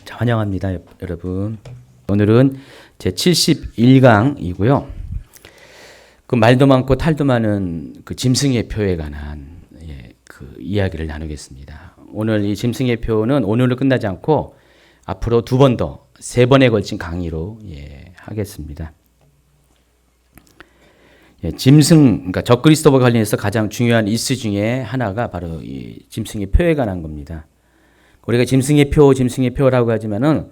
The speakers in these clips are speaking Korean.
자, 환영합니다, 여러분. 오늘은 제 71강이고요. 그 말도 많고 탈도 많은 그 짐승의 표에 관한 그 이야기를 나누겠습니다. 오늘 이 짐승의 표는 오늘로 끝나지 않고 앞으로 두 번 더, 세 번에 걸친 강의로 하겠습니다. 짐승, 그러니까 적그리스도와 관련해서 가장 중요한 이슈 중에 하나가 바로 이 짐승의 표에 관한 겁니다. 우리가 짐승의 표라고 하지만은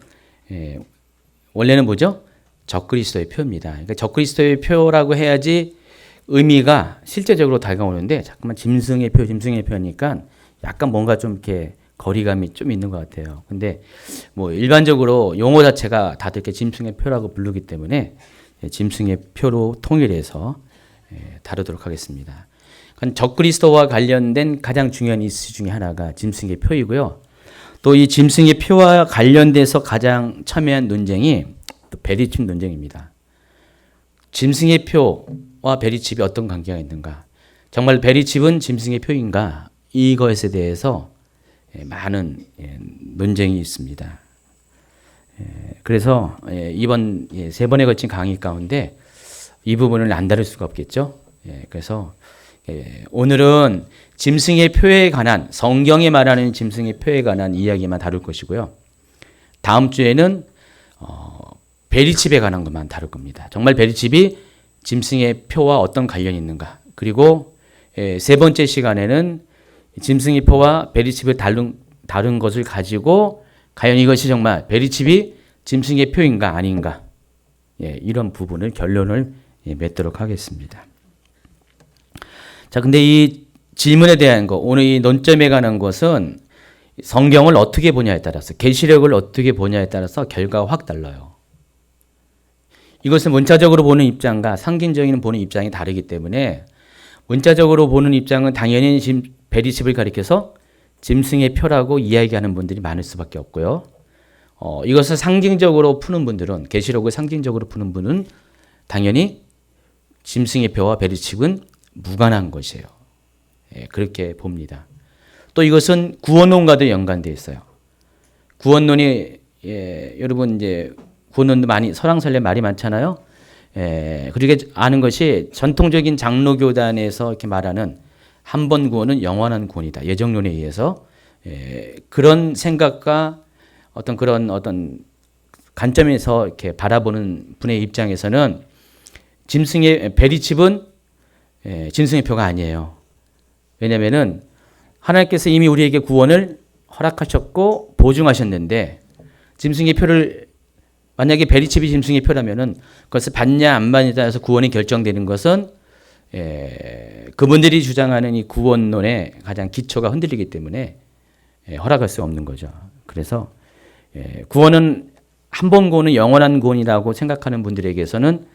원래는 뭐죠? 적그리스도의 표입니다. 그러니까 적그리스도의 표라고 해야지 의미가 실제적으로 다가오는데 자꾸만 짐승의 표니까 약간 뭔가 좀 이렇게 거리감이 좀 있는 것 같아요. 근데 뭐 일반적으로 용어 자체가 다들 이렇게 짐승의 표라고 부르기 때문에 짐승의 표로 통일해서 다루도록 하겠습니다. 적그리스도와 관련된 가장 중요한 이슈 중에 하나가 짐승의 표이고요. 또 이 짐승의 표와 관련돼서 가장 첨예한 논쟁이 또 베리칩 논쟁입니다. 짐승의 표와 베리칩이 어떤 관계가 있는가? 정말 베리칩은 짐승의 표인가? 이것에 대해서 많은 논쟁이 있습니다. 그래서 이번 세 번에 걸친 강의 가운데 이 부분을 안 다룰 수가 없겠죠. 그래서 오늘은 짐승의 표에 관한, 성경에 말하는 짐승의 표에 관한 이야기만 다룰 것이고요. 다음 주에는 베리칩에 관한 것만 다룰 겁니다. 정말 베리칩이 짐승의 표와 어떤 관련이 있는가. 그리고 세 번째 시간에는 짐승의 표와 베리칩을 다룬 것을 가지고 과연 이것이 정말 베리칩이 짐승의 표인가 아닌가. 이런 부분을 결론을 맺도록 하겠습니다. 자, 근데 이 질문에 대한 거, 오늘 이 논점에 관한 것은 성경을 어떻게 보냐에 따라서, 계시록을 어떻게 보냐에 따라서 결과가 확 달라요. 이것은 문자적으로 보는 입장과 상징적인 보는 입장이 다르기 때문에 문자적으로 보는 입장은 당연히 베리칩을 가리켜서 짐승의 표라고 이야기하는 분들이 많을 수밖에 없고요. 이것을 상징적으로 푸는 분들은, 계시록을 상징적으로 푸는 분은 당연히 짐승의 표와 베리칩은 무관한 것이에요. 그렇게 봅니다. 또 이것은 구원론과도 연관되어 있어요. 구원론이 여러분 이제 구원론도 많이 설왕설래 말이 많잖아요. 그렇게 아는 것이 전통적인 장로교단에서 이렇게 말하는 한 번 구원은 영원한 구원이다. 예정론에 의해서 그런 생각과 어떤 관점에서 이렇게 바라보는 분의 입장에서는 짐승의 베리칩은 짐승의 표가 아니에요. 왜냐하면은 하나님께서 이미 우리에게 구원을 허락하셨고 보증하셨는데 짐승의 표를 만약에 베리칩이 짐승의 표라면은 그것을 받냐 안 받냐에 따라서 구원이 결정되는 것은 그분들이 주장하는 이 구원론의 가장 기초가 흔들리기 때문에 허락할 수 없는 거죠. 그래서 구원은 한 번 구원은 영원한 구원이라고 생각하는 분들에게서는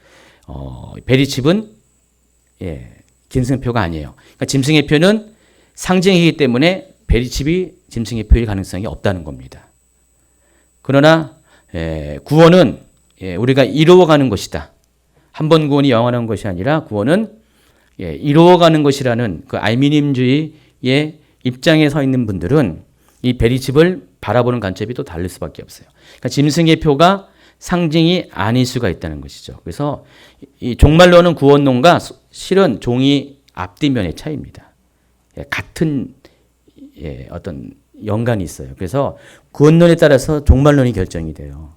베리칩은 짐승의 표가 아니에요. 그러니까 짐승의 표는 상징이기 때문에 베리칩이 짐승의 표일 가능성이 없다는 겁니다. 그러나 구원은 우리가 이루어가는 것이다. 한 번 구원이 영원한 것이 아니라 구원은 이루어가는 것이라는 그 알미늄주의의 입장에 서 있는 분들은 이 베리칩을 바라보는 관점이 또 다를 수밖에 없어요. 그러니까 짐승의 표가 상징이 아닐 수가 있다는 것이죠. 그래서 이 종말론은 구원론과 실은 종이 앞뒤면의 차이입니다. 같은 어떤 연관이 있어요. 그래서 구원론에 따라서 종말론이 결정이 돼요.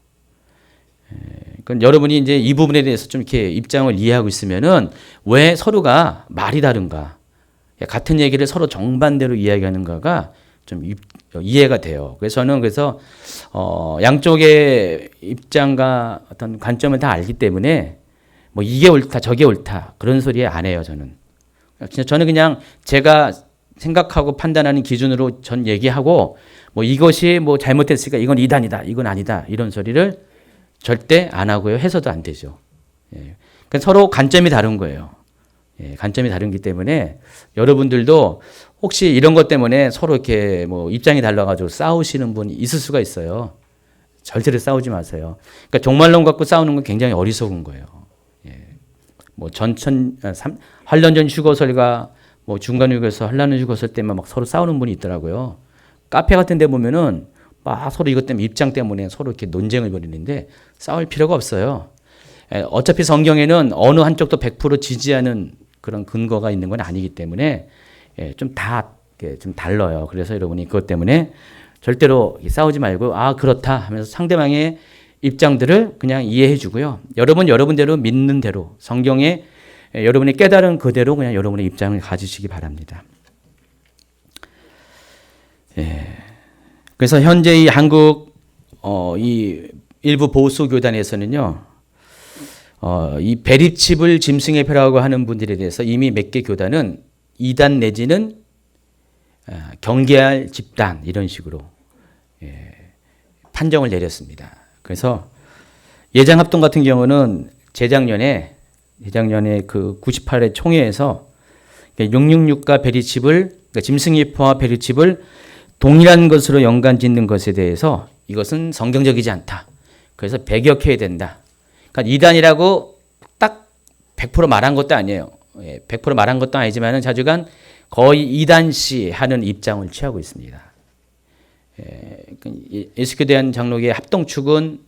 그러니까 여러분이 이제 이 부분에 대해서 좀 이렇게 입장을 이해하고 있으면은 왜 서로가 말이 다른가, 같은 얘기를 서로 정반대로 이야기하는가가 좀 이해가 돼요. 그래서 저는 양쪽의 입장과 어떤 관점을 다 알기 때문에 뭐 이게 옳다 저게 옳다 그런 소리 안 해요. 저는 그냥 제가 생각하고 판단하는 기준으로 전 얘기하고 뭐 이것이 뭐 잘못됐으니까 이건 이단이다 이건 아니다 이런 소리를 절대 안 하고요. 해서도 안 되죠. 그러니까 서로 관점이 다른 거예요. 관점이 다른기 때문에 여러분들도 혹시 이런 것 때문에 서로 이렇게 뭐 입장이 달라가지고 싸우시는 분이 있을 수가 있어요. 절대로 싸우지 마세요. 그러니까 종말론 갖고 싸우는 건 굉장히 어리석은 거예요. 뭐 환란전 휴거설과 뭐 중간휴게소 환란전 휴거설 때만 막 서로 싸우는 분이 있더라고요. 카페 같은 데 보면은 서로 이것 때문에 입장 때문에 서로 이렇게 논쟁을 벌이는데 싸울 필요가 없어요. 어차피 성경에는 어느 한쪽도 100% 지지하는 그런 근거가 있는 건 아니기 때문에 좀 달라요. 그래서 여러분이 그것 때문에 절대로 싸우지 말고 그렇다 하면서 상대방의 입장들을 그냥 이해해 주고요. 여러분대로 믿는 대로 성경에 여러분이 깨달은 그대로 그냥 여러분의 입장을 가지시기 바랍니다. 그래서 현재 이 한국 이 일부 보수 교단에서는요, 이 배립칩을 짐승의 표라고 하는 분들에 대해서 이미 몇 개 교단은 이단 내지는 경계할 집단 이런 식으로 판정을 내렸습니다. 그래서 예장합동 같은 경우는 재작년에 그 98회 총회에서 666과 배리칩을 그러니까 짐승의 표와 배리칩을 동일한 것으로 연관짓는 것에 대해서 이것은 성경적이지 않다. 그래서 배격해야 된다. 그러니까 이단이라고 딱 100% 말한 것도 아니에요. 100% 말한 것도 아니지만 자주간 거의 이단시 하는 입장을 취하고 있습니다. 예수교에 대한 장로교의 합동축은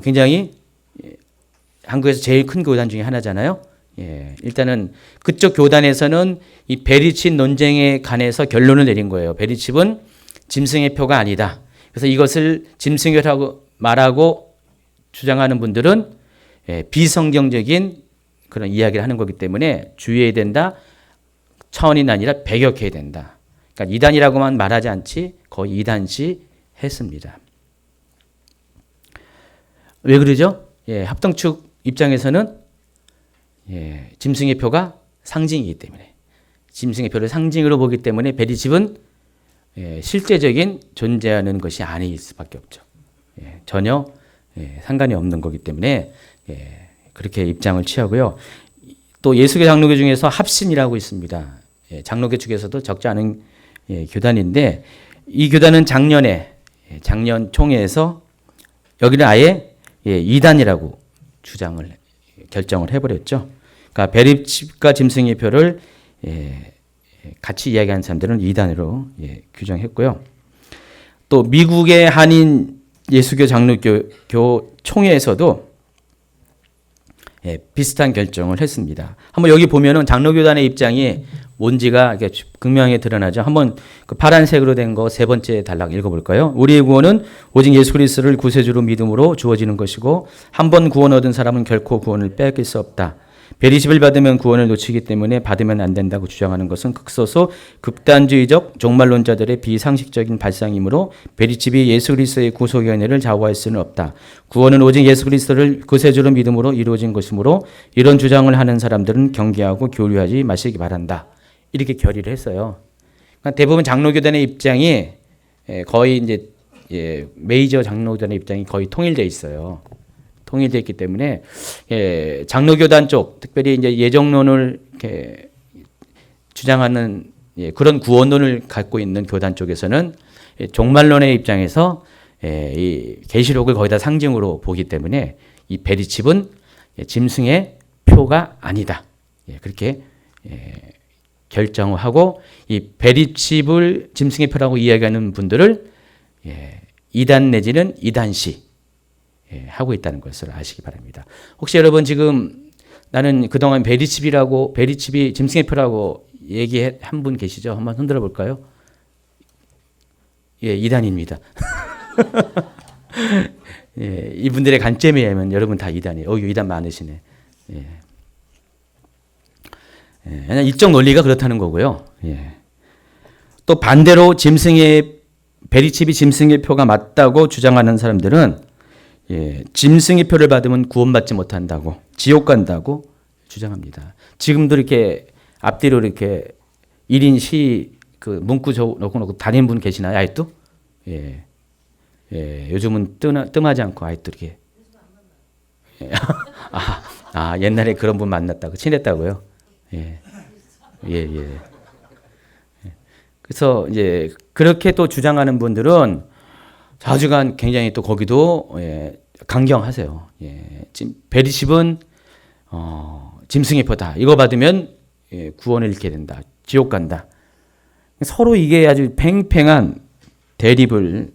굉장히 한국에서 제일 큰 교단 중에 하나잖아요. 일단은 그쪽 교단에서는 이 베리칩 논쟁에 관해서 결론을 내린 거예요. 베리칩은 짐승의 표가 아니다. 그래서 이것을 짐승의 표라고 말하고 주장하는 분들은 비성경적인 그런 이야기를 하는 거기 때문에 주의해야 된다. 차원이 아니라 배격해야 된다. 그러니까 이단이라고만 말하지 않지 거의 이단시 했습니다. 왜 그러죠? 합동축 입장에서는 짐승의 표가 상징이기 때문에 짐승의 표를 상징으로 보기 때문에 베리칩은 실제적인 존재하는 것이 아닐 수밖에 없죠. 전혀 상관이 없는 거기 때문에 그렇게 입장을 취하고요. 또 예수교 장로교 중에서 합신이라고 있습니다. 장로교 측에서도 적지 않은 교단인데 이 교단은 작년 총회에서 여기를 아예 이단이라고 결정을 해버렸죠. 그러니까 배립칩과 짐승의 표를 같이 이야기하는 사람들은 이단으로 규정했고요. 또 미국의 한인 예수교 장로교 총회에서도 비슷한 결정을 했습니다. 한번 여기 보면은 장로교단의 입장이 뭔지가 극명하게 드러나죠. 한번 그 파란색으로 된 거 세 번째 단락 읽어볼까요? 우리의 구원은 오직 예수 그리스도를 구세주로 믿음으로 주어지는 것이고 한 번 구원 얻은 사람은 결코 구원을 빼앗길 수 없다. 배리칩을 받으면 구원을 놓치기 때문에 받으면 안 된다고 주장하는 것은 극소수 극단주의적 종말론자들의 비상식적인 발상이므로 배리칩이 예수 그리스도의 구속의 은혜를 좌우할 수는 없다. 구원은 오직 예수 그리스도를 구세주로 믿음으로 이루어진 것이므로 이런 주장을 하는 사람들은 경계하고 교류하지 마시기 바란다. 이렇게 결의를 했어요. 그러니까 대부분 장로교단의 입장이 거의 이제 메이저 장로교단의 입장이 거의 통일되어 있어요. 통일되어 있기 때문에 장로교단 쪽, 특별히 이제 예정론을 이렇게 주장하는 그런 구원론을 갖고 있는 교단 쪽에서는 종말론의 입장에서 이 계시록을 거의 다 상징으로 보기 때문에 이 배리칩은 짐승의 표가 아니다. 그렇게 결정을 하고 이 배리칩을 짐승의 표라고 이야기하는 분들을 이단 내지는 이단시 하고 있다는 것을 아시기 바랍니다. 혹시 여러분 지금 나는 그동안 배리칩이 짐승의 표라고 얘기한 분 계시죠? 한번 흔들어 볼까요? 이단입니다. 이분들의 관점에 의하면 여러분 다 이단이에요. 이단 많으시네. 그냥 일정 논리가 그렇다는 거고요. 또 반대로 배리칩이 짐승의 표가 맞다고 주장하는 사람들은 짐승의 표를 받으면 구원받지 못한다고, 지옥 간다고 주장합니다. 지금도 이렇게 앞뒤로 이렇게 1인 시 그 문구 놓고 다니는 분 계시나요? 아직도? 요즘은 뜸하지 않고 아직도 이렇게. 옛날에 그런 분 만났다고, 친했다고요? 그래서 이제 그렇게 또 주장하는 분들은 자주간 굉장히 또 거기도 강경하세요. 배리칩은 짐승의 표다. 이거 받으면 구원을 잃게 된다. 지옥 간다. 서로 이게 아주 팽팽한 대립을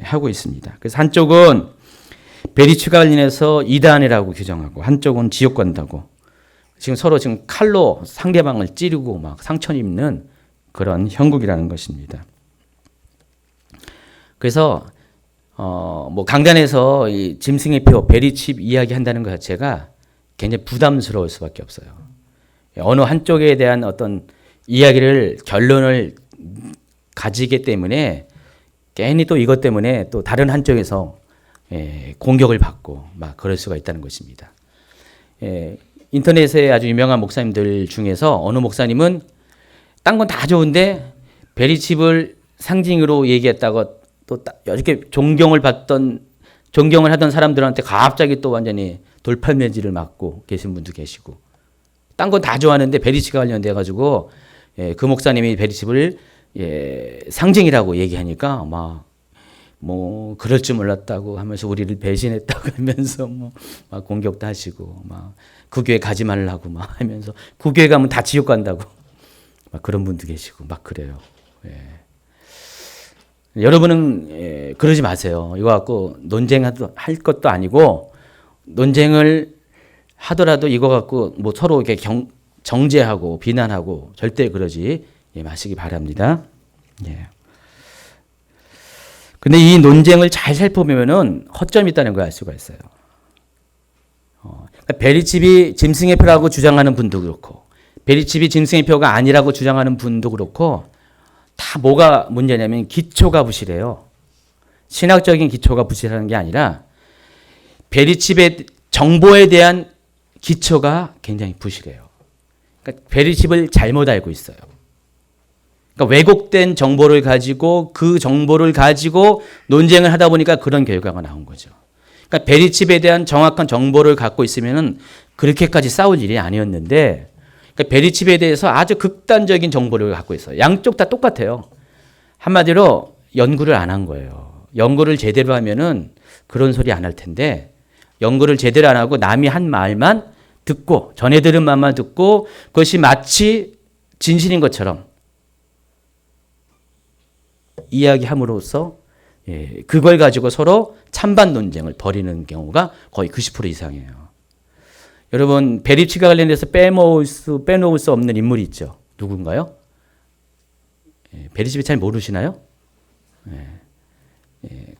하고 있습니다. 그래서 한쪽은 베리치가 관련해서 이단이라고 규정하고 한쪽은 지옥 간다고 지금 서로 지금 칼로 상대방을 찌르고 막 상처 입는 그런 형국이라는 것입니다. 그래서 뭐 강단에서 이 짐승의 표 베리칩 이야기한다는 것 자체가 굉장히 부담스러울 수밖에 없어요. 어느 한쪽에 대한 어떤 이야기를 결론을 가지기 때문에 괜히 또 이것 때문에 또 다른 한쪽에서 공격을 받고 막 그럴 수가 있다는 것입니다. 인터넷에 아주 유명한 목사님들 중에서 어느 목사님은 딴 건 다 좋은데 베리칩을 상징으로 얘기했다고 또 이렇게 존경을 하던 사람들한테 갑자기 또 완전히 돌팔매질을 맞고 계신 분도 계시고 딴 건 다 좋아하는데 베리칩과 관련돼 가지고 그 목사님이 베리칩을 상징이라고 얘기하니까 막 뭐 그럴 줄 몰랐다고 하면서 우리를 배신했다고 하면서 막 공격도 하시고 막 그 교회 가지 말라고 막 하면서 그 교회 가면 다 지옥 간다고 막 그런 분도 계시고 막 그래요. 여러분은 그러지 마세요. 이거 갖고 논쟁할 것도 아니고 논쟁을 하더라도 이거 갖고 뭐 서로 이렇게 정죄하고 비난하고 절대 그러지 마시기 바랍니다. 근데 이 논쟁을 잘 살펴보면은 허점이 있다는 걸 알 수가 있어요. 그러니까 베리칩이 짐승의 표라고 주장하는 분도 그렇고, 베리칩이 짐승의 표가 아니라고 주장하는 분도 그렇고, 다 뭐가 문제냐면 기초가 부실해요. 신학적인 기초가 부실하는 게 아니라 베리칩의 정보에 대한 기초가 굉장히 부실해요. 그러니까 베리칩을 잘못 알고 있어요. 그러니까 왜곡된 정보를 가지고 그 정보를 가지고 논쟁을 하다 보니까 그런 결과가 나온 거죠. 그러니까 베리칩에 대한 정확한 정보를 갖고 있으면은 그렇게까지 싸울 일이 아니었는데, 그러니까 베리칩에 대해서 아주 극단적인 정보를 갖고 있어요. 양쪽 다 똑같아요. 한마디로 연구를 안 한 거예요. 연구를 제대로 하면은 그런 소리 안 할 텐데, 연구를 제대로 안 하고 남이 한 말만 듣고 전해 들은 말만 듣고 그것이 마치 진실인 것처럼 이야기함으로써 그걸 가지고 서로 찬반 논쟁을 벌이는 경우가 거의 90% 이상이에요. 여러분 베리칩과 관련해서 빼놓을 수 없는 인물이 있죠. 누군가요? 베리칩이 잘 모르시나요?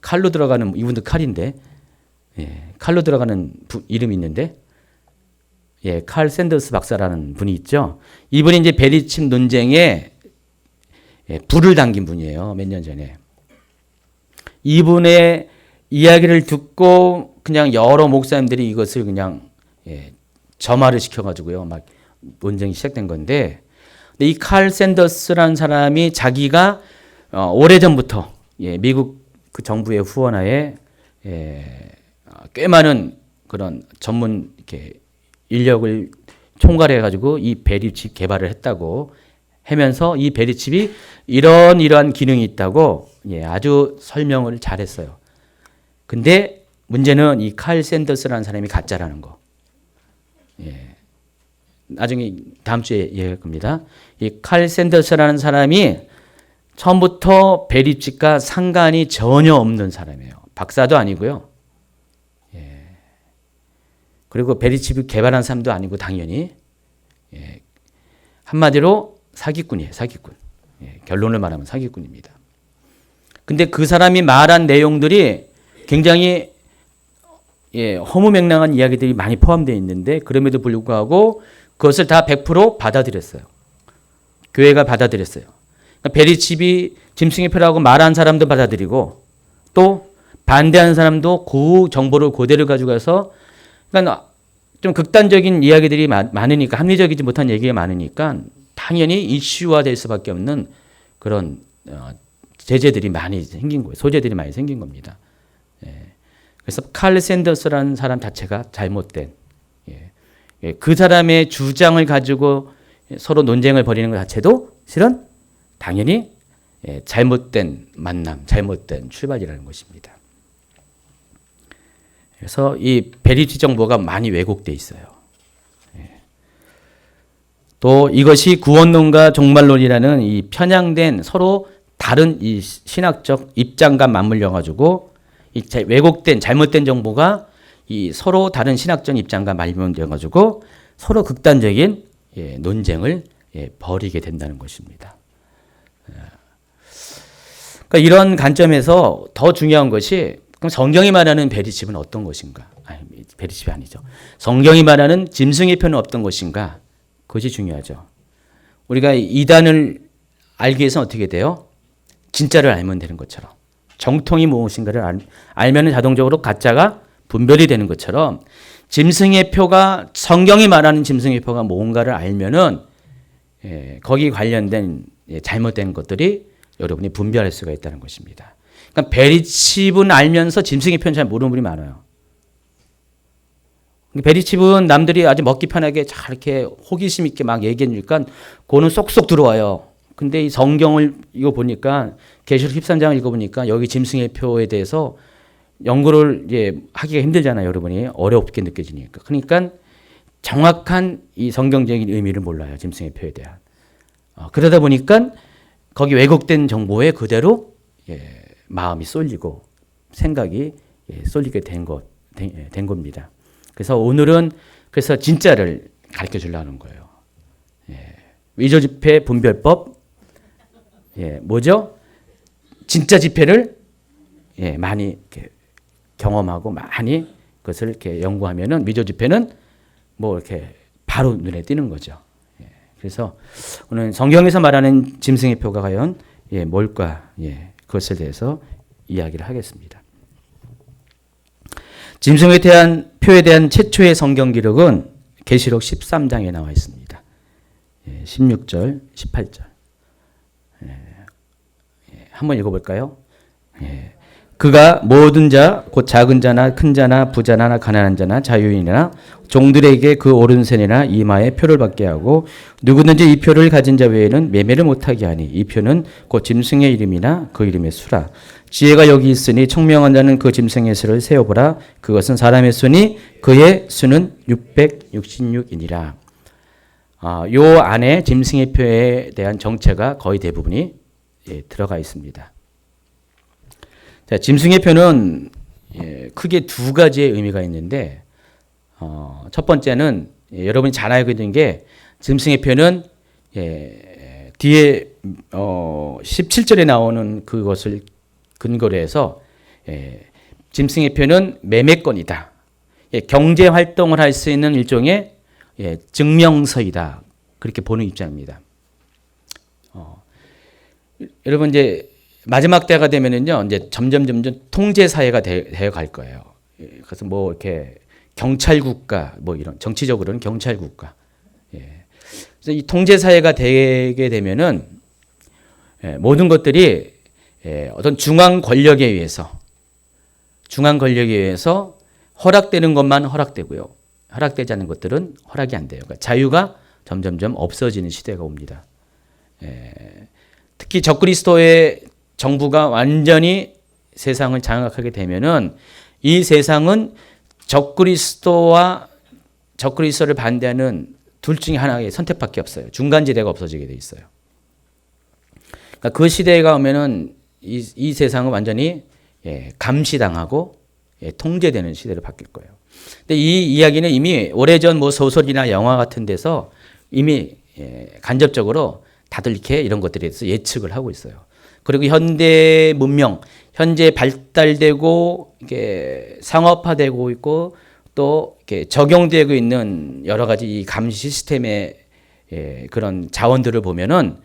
칼로 들어가는 이분도 칼인데 칼로 들어가는 이름이 있는데 칼 샌더스 박사라는 분이 있죠. 이분이 이제 베리칩 논쟁에 불을 당긴 분이에요. 몇 년 전에. 이분의 이야기를 듣고 그냥 여러 목사님들이 이것을 그냥 점화를 시켜가지고요. 막 논쟁이 시작된 건데, 이 칼 샌더스라는 사람이 자기가 오래전부터 미국 그 정부의 후원하에 꽤 많은 그런 전문 이렇게 인력을 총괄해가지고 이 베리칩 개발을 했다고 하면서 이 베리칩이 이러한 기능이 있다고 아주 설명을 잘했어요. 근데 문제는 이 칼 샌더스라는 사람이 가짜라는 거. 나중에 다음 주에 얘기할 겁니다. 이 칼 샌더스라는 사람이 처음부터 베리칩과 상관이 전혀 없는 사람이에요. 박사도 아니고요. 그리고 베리칩을 개발한 사람도 아니고 당연히 한마디로 사기꾼이에요. 사기꾼. 결론을 말하면 사기꾼입니다. 근데 그 사람이 말한 내용들이 굉장히 허무맹랑한 이야기들이 많이 포함되어 있는데 그럼에도 불구하고 그것을 다 100% 받아들였어요. 교회가 받아들였어요. 그러니까 베리칩이 짐승의 표라고 말한 사람도 받아들이고 또 반대하는 사람도 그 정보를 그대로 가져가서, 그러니까 좀 극단적인 이야기들이 많으니까, 합리적이지 못한 얘기가 많으니까 당연히 이슈화될 수밖에 없는 그런 제재들이 많이 생긴 거예요. 소재들이 많이 생긴 겁니다. 그래서 칼 샌더스라는 사람 자체가 잘못된, 그 사람의 주장을 가지고 서로 논쟁을 벌이는 것 자체도 실은 당연히 잘못된 만남, 잘못된 출발이라는 것입니다. 그래서 이 베리칩 정보가 많이 왜곡돼 있어요. 또 이것이 구원론과 종말론이라는 이 편향된 서로 다른 이 신학적 입장과 맞물려 가지고 이 왜곡된 잘못된 정보가 이 서로 다른 신학적 입장과 맞물려 가지고 서로 극단적인 논쟁을 벌이게 된다는 것입니다. 그러니까 이런 관점에서 더 중요한 것이 그럼 성경이 말하는 베리칩은 어떤 것인가? 아니, 베리칩이 아니죠. 성경이 말하는 짐승의 표는 어떤 것인가? 그것이 중요하죠. 우리가 이단을 알기 위해서는 어떻게 돼요? 진짜를 알면 되는 것처럼. 정통이 무엇인가를 알면 자동적으로 가짜가 분별이 되는 것처럼 짐승의 표가 성경이 말하는 짐승의 표가 뭔가를 알면은 거기 관련된 잘못된 것들이 여러분이 분별할 수가 있다는 것입니다. 그러니까 베리칩은 알면서 짐승의 표는 잘 모르는 분이 많아요. 베리칩은 남들이 아주 먹기 편하게 잘 이렇게 호기심 있게 막 얘기해 주니까 그거는 쏙쏙 들어와요. 근데 이 성경을 이거 보니까 계시록 13장을 읽어보니까 여기 짐승의 표에 대해서 연구를 이제 하기가 힘들잖아요. 여러분이 어렵게 느껴지니까. 그러니까 정확한 이 성경적인 의미를 몰라요. 짐승의 표에 대한. 그러다 보니까 거기 왜곡된 정보에 그대로 마음이 쏠리고 생각이 쏠리게 된 겁니다. 그래서 오늘은 그래서 진짜를 가르쳐 주려는 거예요. 위조 지폐 분별법. 뭐죠? 진짜 지폐를 많이 이렇게 경험하고 많이 그것을 이렇게 연구하면은 위조 지폐는 뭐 이렇게 바로 눈에 띄는 거죠. 그래서 오늘 성경에서 말하는 짐승의 표가 과연 뭘까? 그것에 대해서 이야기를 하겠습니다. 짐승에 대한 표에 대한 최초의 성경 기록은 계시록 13장에 나와 있습니다. 16절, 18절. 한번 읽어볼까요? 그가 모든 자, 곧 작은 자나 큰 자나 부자나 가난한 자나 자유인이나 종들에게 그 오른손이나 이마에 표를 받게 하고 누구든지 이 표를 가진 자 외에는 매매를 못하게 하니 이 표는 곧 짐승의 이름이나 그 이름의 수라. 지혜가 여기 있으니 청명한 자는 그 짐승의 수를 세어보라. 그것은 사람의 수니 그의 수는 666이니라. 요 안에 짐승의 표에 대한 정체가 거의 대부분이 들어가 있습니다. 자, 짐승의 표는 크게 두 가지의 의미가 있는데 첫 번째는 여러분이 잘 알고 있는 게 짐승의 표는 뒤에 17절에 나오는 그것을 근거로 해서 짐승의 표는 매매권이다. 경제 활동을 할 수 있는 일종의 증명서이다. 그렇게 보는 입장입니다. 여러분 이제 마지막 때가 되면은요, 이제 점점 통제 사회가 되어 갈 거예요. 그래서 뭐 이렇게 경찰 국가, 뭐 이런 정치적으로는 경찰 국가. 그래서 이 통제 사회가 되게 되면은 모든 것들이 어떤 중앙 권력에 의해서 허락되는 것만 허락되고요. 허락되지 않는 것들은 허락이 안 돼요. 그러니까 자유가 점점점 없어지는 시대가 옵니다. 특히 적그리스도의 정부가 완전히 세상을 장악하게 되면은 이 세상은 적그리스도와 적그리스도를 반대하는 둘 중에 하나의 선택밖에 없어요. 중간지대가 없어지게 돼 있어요. 그러니까 그 시대가 오면은 이 세상은 완전히 감시당하고 통제되는 시대로 바뀔 거예요. 근데 이 이야기는 이미 오래전 뭐 소설이나 영화 같은 데서 이미 간접적으로 다들 이렇게 이런 것들에 대해서 예측을 하고 있어요. 그리고 현대 문명, 현재 발달되고 이게 상업화되고 있고 또 이렇게 적용되고 있는 여러 가지 이 감시 시스템의 그런 자원들을 보면은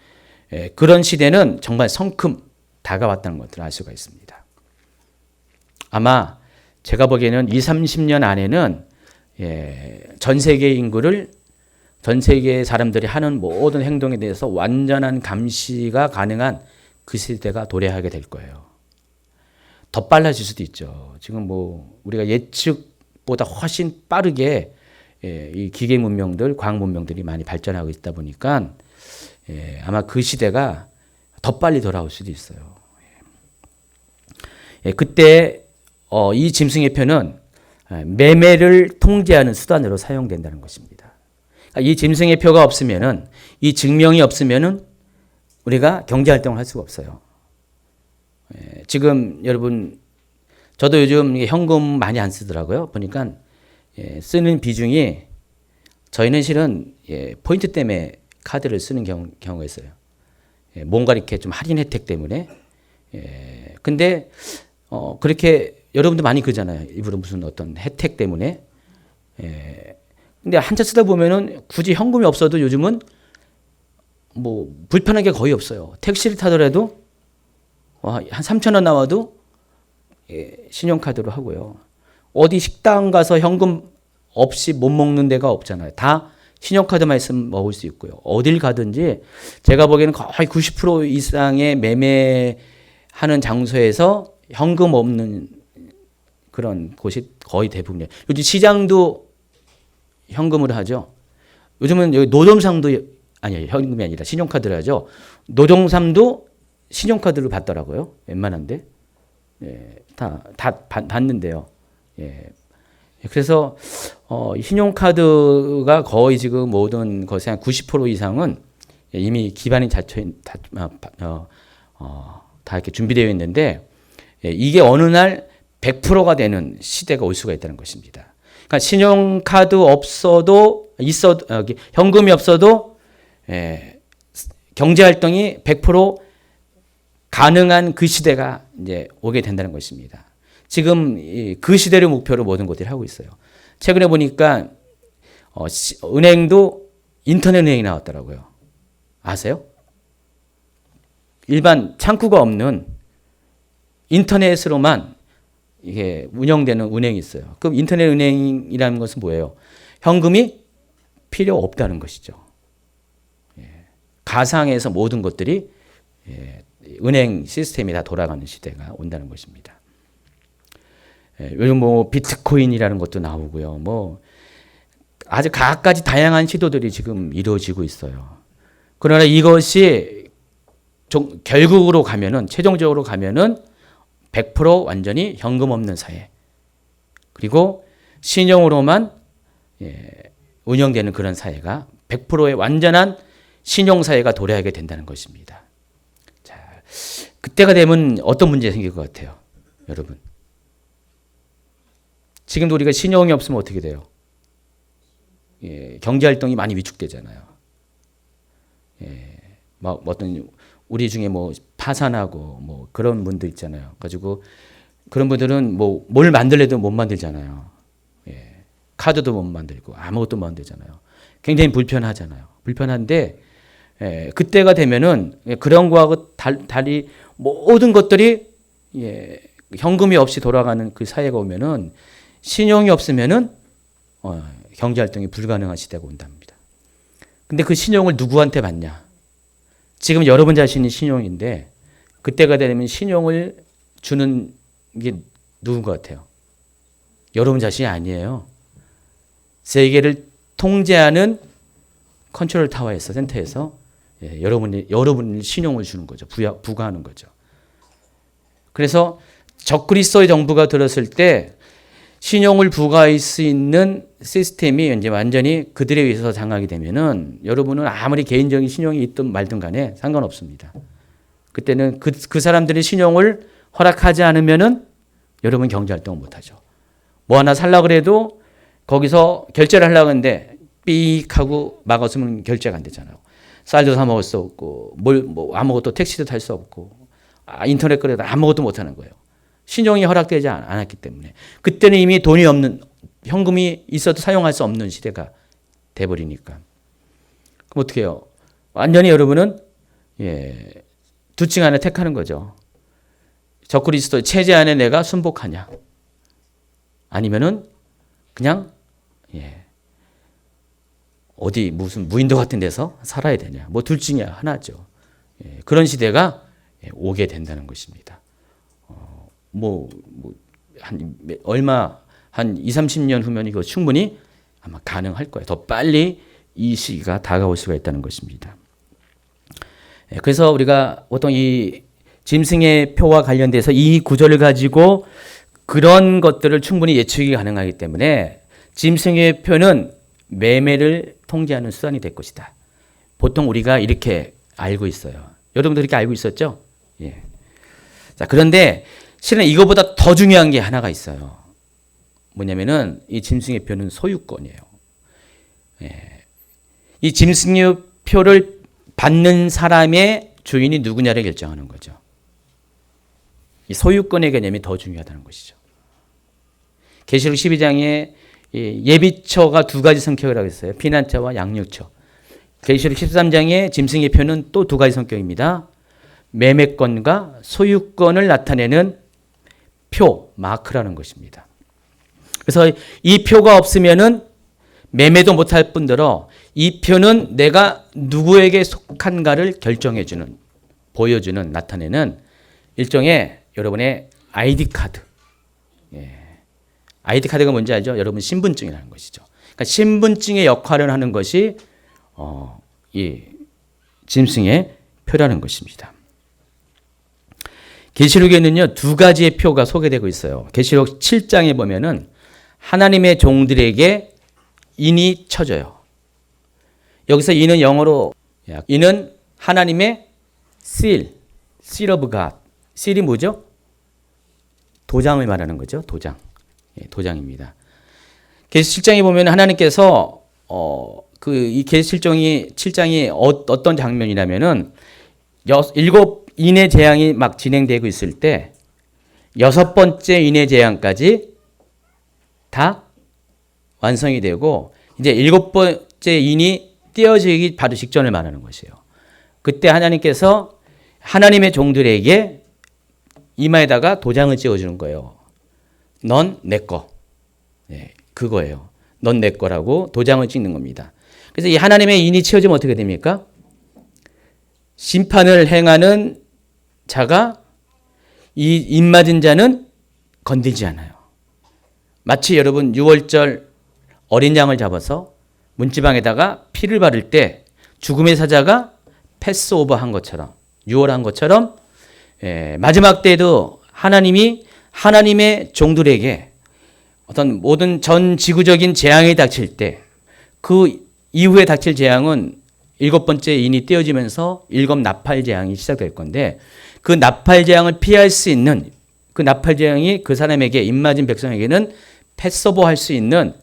그런 시대는 정말 성큼 다가왔다는 것들을 알 수가 있습니다. 아마 제가 보기에는 20, 30년 안에는 전 세계 인구를 전 세계 사람들이 하는 모든 행동에 대해서 완전한 감시가 가능한 그 시대가 도래하게 될 거예요. 더 빨라질 수도 있죠. 지금 뭐 우리가 예측보다 훨씬 빠르게 이 기계 문명들, 과학 문명들이 많이 발전하고 있다 보니까 아마 그 시대가 더 빨리 돌아올 수도 있어요. 그때 이 짐승의 표는 매매를 통제하는 수단으로 사용된다는 것입니다. 이 짐승의 표가 없으면은 이 증명이 없으면은 우리가 경제 활동을 할 수가 없어요. 지금 여러분 저도 요즘 현금 많이 안 쓰더라고요. 보니까 쓰는 비중이 저희는 실은 포인트 때문에 카드를 쓰는 경우가 있어요. 뭔가 이렇게 좀 할인 혜택 때문에. 근데 그렇게 여러분도 많이 그러잖아요. 일부러 무슨 어떤 혜택 때문에. 근데 한차 쓰다 보면은 굳이 현금이 없어도 요즘은 뭐 불편한 게 거의 없어요. 택시를 타더라도 한 3,000원 나와도 신용카드로 하고요. 어디 식당 가서 현금 없이 못 먹는 데가 없잖아요. 다 신용카드만 있으면 먹을 수 있고요. 어딜 가든지 제가 보기에는 거의 90% 이상의 매매하는 장소에서 현금 없는 그런 곳이 거의 대부분이에요. 요즘 시장도 현금으로 하죠. 요즘은 여기 노점상도 아니에요. 현금이 아니라 신용카드로 하죠. 노점상도 신용카드로 받더라고요. 웬만한데. 다 받는데요. 그래서 신용카드가 거의 지금 모든 것의 한 90% 이상은 이미 기반이 다 이렇게 준비되어 있는데 이게 어느 날 100%가 되는 시대가 올 수가 있다는 것입니다. 그러니까 신용카드 없어도 현금이 없어도 경제 활동이 100% 가능한 그 시대가 이제 오게 된다는 것입니다. 지금 그 시대를 목표로 모든 것들이 하고 있어요. 최근에 보니까 은행도 인터넷 은행이 나왔더라고요. 아세요? 일반 창구가 없는 인터넷으로만 이게 운영되는 은행이 있어요. 그럼 인터넷 은행이라는 것은 뭐예요? 현금이 필요 없다는 것이죠. 가상에서 모든 것들이 은행 시스템이 다 돌아가는 시대가 온다는 것입니다. 요즘 뭐 비트코인이라는 것도 나오고요. 뭐 아주 갖가지 다양한 시도들이 지금 이루어지고 있어요. 그러나 이것이 결국으로 가면은 최종적으로 가면은 100% 완전히 현금 없는 사회 그리고 신용으로만 운영되는 그런 사회가 100%의 완전한 신용 사회가 도래하게 된다는 것입니다. 자, 그때가 되면 어떤 문제가 생길 것 같아요, 여러분? 지금도 우리가 신용이 없으면 어떻게 돼요? 경제 활동이 많이 위축되잖아요. 막 어떤 우리 중에 뭐 파산하고 뭐 그런 분들 있잖아요. 가지고 그런 분들은 뭐 뭘 만들래도 못 만들잖아요. 카드도 못 만들고 아무것도 못 만들잖아요. 굉장히 불편하잖아요. 불편한데 그때가 되면은 그런 거하고 달리 모든 것들이 현금이 없이 돌아가는 그 사회가 오면은 신용이 없으면은 경제 활동이 불가능한 시대가 온답니다. 근데 그 신용을 누구한테 받냐? 지금 여러분 자신이 신용인데 그때가 되면 신용을 주는 게 누군 것 같아요? 여러분 자신이 아니에요. 세계를 통제하는 컨트롤 타워에서 센터에서 여러분이 신용을 주는 거죠. 부과하는 거죠. 그래서 적그리스도의 정부가 들었을 때 신용을 부과할 수 있는 시스템이 이제 완전히 그들에 의해서 장악이 되면은 여러분은 아무리 개인적인 신용이 있든 말든 간에 상관없습니다. 그때는 그 사람들이 신용을 허락하지 않으면은 여러분 경제 활동을 못 하죠. 뭐 하나 살라 그래도 거기서 결제를 하려고 하는데 삑 하고 막았으면 결제가 안 되잖아요. 쌀도 사 먹을 수 없고 뭐 아무것도 택시도 탈 수 없고 인터넷 거래도 아무것도 못 하는 거예요. 신용이 허락되지 않았기 때문에. 그때는 이미 돈이 없는, 현금이 있어도 사용할 수 없는 시대가 돼버리니까. 그럼 어떻게 해요? 완전히 여러분은 둘 중 하나 택하는 거죠. 적그리스도의 체제 안에 내가 순복하냐? 아니면은 그냥 어디 무슨 무인도 같은 데서 살아야 되냐? 뭐 둘 중에 하나죠. 그런 시대가 오게 된다는 것입니다. 한 2, 30년 후면 이거 충분히 아마 가능할 거예요. 더 빨리 이 시기가 다가올 수가 있다는 것입니다. 그래서 우리가 보통 이 짐승의 표와 관련돼서 이 구절을 가지고 그런 것들을 충분히 예측이 가능하기 때문에 짐승의 표는 매매를 통제하는 수단이 될 것이다. 보통 우리가 이렇게 알고 있어요. 여러분들 이렇게 알고 있었죠? 자, 그런데 실은 이거보다 더 중요한 게 하나가 있어요. 뭐냐면은 이 짐승의 표는 소유권이에요. 예. 이 짐승의 표를 받는 사람의 주인이 누구냐를 결정하는 거죠. 이 소유권의 개념이 더 중요하다는 것이죠. 계시록 12장에 예비처가 두 가지 성격이라고 했어요. 피난처와 양육처. 계시록 13장에 짐승의 표는 또 두 가지 성격입니다. 매매권과 소유권을 나타내는 표, 마크라는 것입니다. 그래서 이 표가 없으면은 매매도 못할 뿐더러 이 표는 내가 누구에게 속한가를 결정해주는, 보여주는, 나타내는 일종의 여러분의 아이디 카드. 예. 아이디 카드가 뭔지 알죠? 여러분 신분증이라는 것이죠. 그러니까 신분증의 역할을 하는 것이 이 짐승의 표라는 것입니다. 계시록에는요 두 가지의 표가 소개되고 있어요. 계시록 7장에 보면은 하나님의 종들에게 인이 쳐져요. 여기서 인은 영어로 인은 하나님의 seal of God. seal이 뭐죠? 도장을 말하는 거죠. 도장. 예, 도장입니다. 계시 7장에 보면 하나님께서 이 계시 7장이 어떤 장면이냐면은 7 인의 재앙이 막 진행되고 있을 때 6번째 인의 재앙까지 다 완성이 되고 이제 7번째 인이 떼어지기 바로 직전을 말하는 것이에요. 그때 하나님께서 하나님의 종들에게 이마에다가 도장을 찍어주는 거예요. 넌 내 거. 네, 그거예요. 넌 내 거라고 도장을 찍는 겁니다. 그래서 이 하나님의 인이 치어지면 어떻게 됩니까? 심판을 행하는 자가 이 인 맞은 자는 건들지 않아요. 마치 여러분 6월절 어린 양을 잡아서 문지방에다가 피를 바를 때 죽음의 사자가 패스오버 한 것처럼 유월한 것처럼 마지막 때에도 하나님이 하나님의 종들에게 어떤 모든 전 지구적인 재앙이 닥칠 때 그 이후에 닥칠 재앙은 7번째 인이 떼어지면서 7 나팔 재앙이 시작될 건데 그 나팔 재앙을 피할 수 있는 그 나팔 재앙이 그 사람에게 입맞은 백성에게는 패스오버 할 수 있는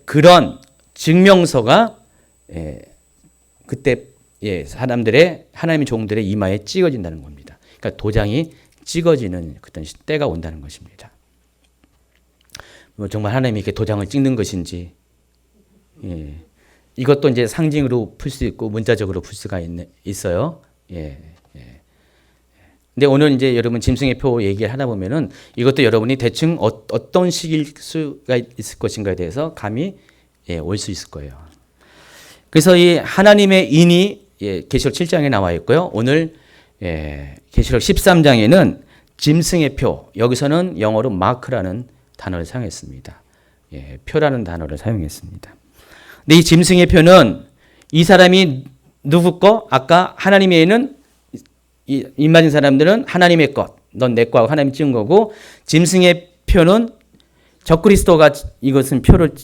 그런 증명서가 그때 사람들의 하나님의 종들의 이마에 찍어진다는 겁니다. 그러니까 도장이 찍어지는 그런 때가 온다는 것입니다. 정말 하나님이 이렇게 도장을 찍는 것인지 이것도 이제 상징으로 풀 수 있고 문자적으로 풀 수가 있어요. 근데 오늘 이제 여러분 짐승의 표 얘기를 하다 보면은 이것도 여러분이 대충 어떤 식일 수가 있을 것인가에 대해서 감이 올 수 있을 거예요. 그래서 이 하나님의 인이 계시록 7장에 나와 있고요. 오늘 계시록 13장에는 짐승의 표, 여기서는 영어로 마크라는 단어를 사용했습니다. 표라는 단어를 사용했습니다. 근데 이 짐승의 표는 이 사람이 누구 거? 아까 하나님에는 이 맞은 사람들은 하나님의 것, 넌 내 거하고 하나님이 찍은 거고 짐승의 표는 적그리스도가 이것은 표를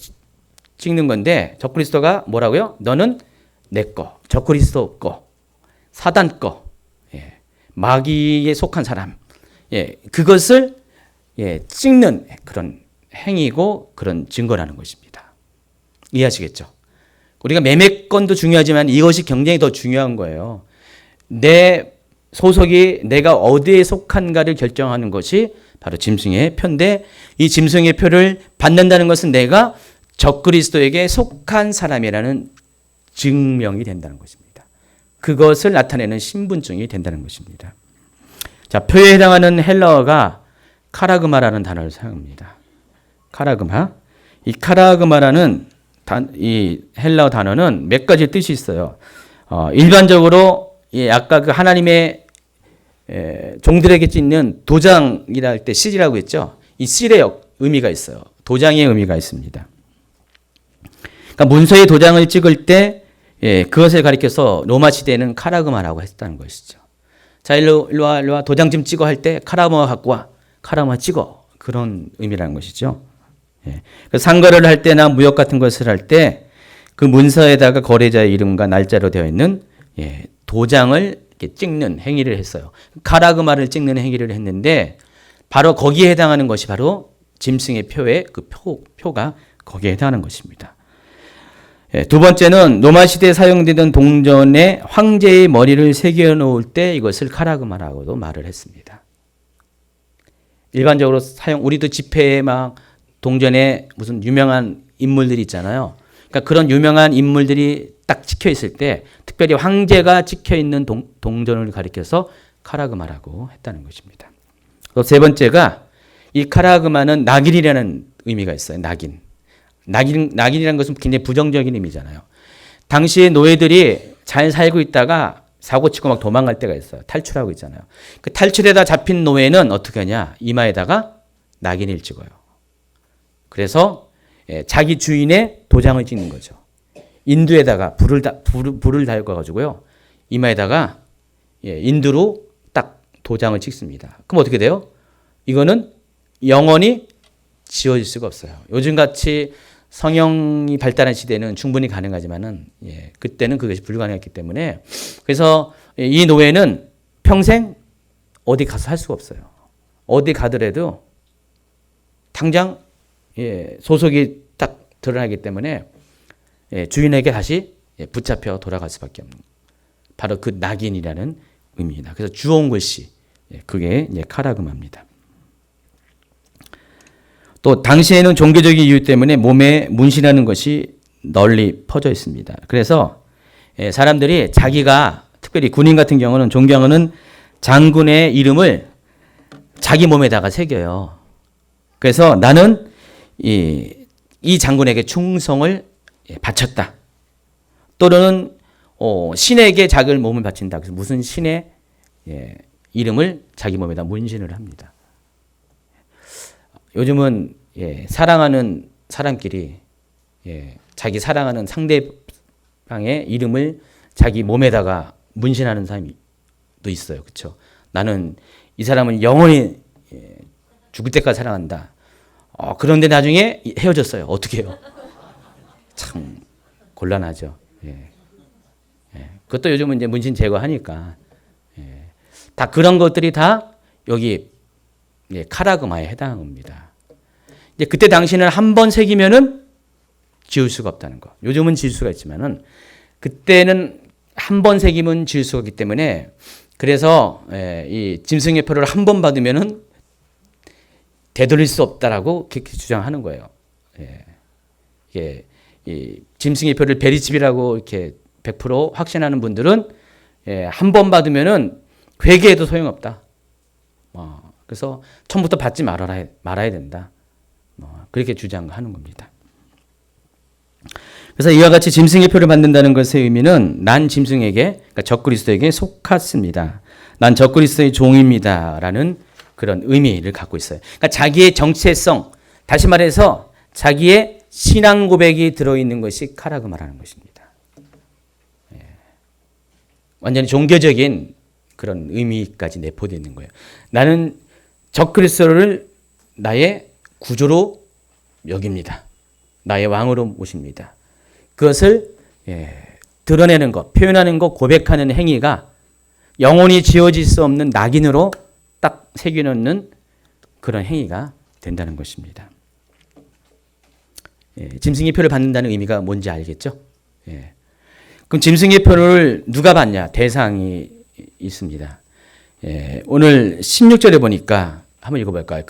찍는 건데 적그리스도가 뭐라고요? 너는 내 거, 적그리스도 거, 사단 거, 마귀에 속한 사람, 그것을 찍는 그런 행위고 그런 증거라는 것입니다. 이해하시겠죠? 우리가 매매권도 중요하지만 이것이 굉장히 더 중요한 거예요. 내 소속이 내가 어디에 속한가를 결정하는 것이 바로 짐승의 표인데 이 짐승의 표를 받는다는 것은 내가 적그리스도에게 속한 사람이라는 증명이 된다는 것입니다. 그것을 나타내는 신분증이 된다는 것입니다. 자, 표에 해당하는 헬라어가 카라그마라는 단어를 사용합니다. 카라그마. 이 카라그마라는 이 헬라어 단어는 몇 가지 뜻이 있어요. 일반적으로 아까 그 하나님의 종들에게 찍는 도장이라 할 때 실이라고 했죠. 이 실의 의미가 있어요. 도장의 의미가 있습니다. 그러니까 문서에 도장을 찍을 때 그것을 가리켜서 로마 시대에는 카라그마라고 했다는 것이죠. 자, 일로 와 도장 좀 찍어 할 때 카라그마 갖고 와. 카라그마 찍어. 그런 의미라는 것이죠. 상거래를 할 때나 무역 같은 것을 할 때 그 문서에다가 거래자의 이름과 날짜로 되어 있는 도장을 이렇게 찍는 행위를 했어요. 카라그마를 찍는 행위를 했는데 바로 거기에 해당하는 것이 바로 짐승의 표의 그 표가 거기에 해당하는 것입니다. 두 번째는 로마 시대에 사용되던 동전에 황제의 머리를 새겨 놓을 때 이것을 카라그마라고도 말을 했습니다. 일반적으로 우리도 집회에 막 동전에 무슨 유명한 인물들이 있잖아요. 그러니까 그런 유명한 인물들이 딱 찍혀 있을 때 특별히 황제가 찍혀 있는 동전을 가리켜서 카라그마라고 했다는 것입니다. 또 세 번째가 이 카라그마는 낙인이라는 의미가 있어요. 낙인이라는 것은 굉장히 부정적인 의미잖아요. 당시에 노예들이 잘 살고 있다가 사고치고 막 도망갈 때가 있어요. 탈출하고 있잖아요. 그 탈출에다 잡힌 노예는 어떻게 하냐? 이마에다가 낙인을 찍어요. 그래서 자기 주인의 도장을 찍는 거죠. 인두에다가 불을 달궈가지고요. 이마에다가 인두로 딱 도장을 찍습니다. 그럼 어떻게 돼요? 이거는 영원히 지워질 수가 없어요. 요즘같이 성형이 발달한 시대는 충분히 가능하지만은 그때는 그것이 불가능했기 때문에 그래서 이 노예는 평생 어디 가서 할 수가 없어요. 어디 가더라도 당장 소속이 딱 드러나기 때문에 주인에게 다시 붙잡혀 돌아갈 수밖에 없는 바로 그 낙인이라는 의미입니다. 그래서 주홍 글씨 그게 카라그마입니다. 또 당시에는 종교적인 이유 때문에 몸에 문신하는 것이 널리 퍼져 있습니다. 그래서 사람들이 자기가 특별히 군인 같은 경우는 존경하는 장군의 이름을 자기 몸에다가 새겨요. 그래서 나는 이 장군에게 충성을 바쳤다. 또는 신에게 자기 몸을 바친다. 그래서 무슨 신의 이름을 자기 몸에다 문신을 합니다. 요즘은 사랑하는 사람끼리 자기 사랑하는 상대방의 이름을 자기 몸에다가 문신하는 사람도 있어요. 그렇죠? 나는 이 사람을 영원히 죽을 때까지 사랑한다. 그런데 나중에 헤어졌어요. 어떻게 해요? 참 곤란하죠. 그것도 요즘은 이제 문신 제거하니까 다 그런 것들이 다 여기 카라그마에 해당한 겁니다. 이제 그때 당시는 한 번 새기면은 지울 수가 없다는 거. 요즘은 지울 수가 있지만은 그때는 한 번 새기면 지울 수가 없기 때문에 그래서 이 짐승의 표를 한 번 받으면은 되돌릴 수 없다라고 그렇게 주장하는 거예요. 이 짐승의 표를 베리집이라고 이렇게 100% 확신하는 분들은 한 번 받으면은 회개해도 소용없다. 그래서 처음부터 받지 말아야 된다. 그렇게 주장하는 겁니다. 그래서 이와 같이 짐승의 표를 받는다는 것의 의미는 난 짐승에게, 그러니까 적그리스도에게 속았습니다. 난 적그리스도의 종입니다라는 그런 의미를 갖고 있어요. 그러니까 자기의 정체성, 다시 말해서 자기의 신앙 고백이 들어있는 것이 카라그마라는 것입니다. 완전히 종교적인 그런 의미까지 내포되어 있는 거예요. 나는 적그리스도를 나의 구주로 여깁니다. 나의 왕으로 모십니다. 그것을 드러내는 것, 표현하는 것, 고백하는 행위가 영원히 지워질 수 없는 낙인으로 딱 새겨놓는 그런 행위가 된다는 것입니다. 짐승의 표를 받는다는 의미가 뭔지 알겠죠? 그럼 짐승의 표를 누가 받냐? 대상이 있습니다. 오늘 16절에 보니까 한번 읽어볼까요?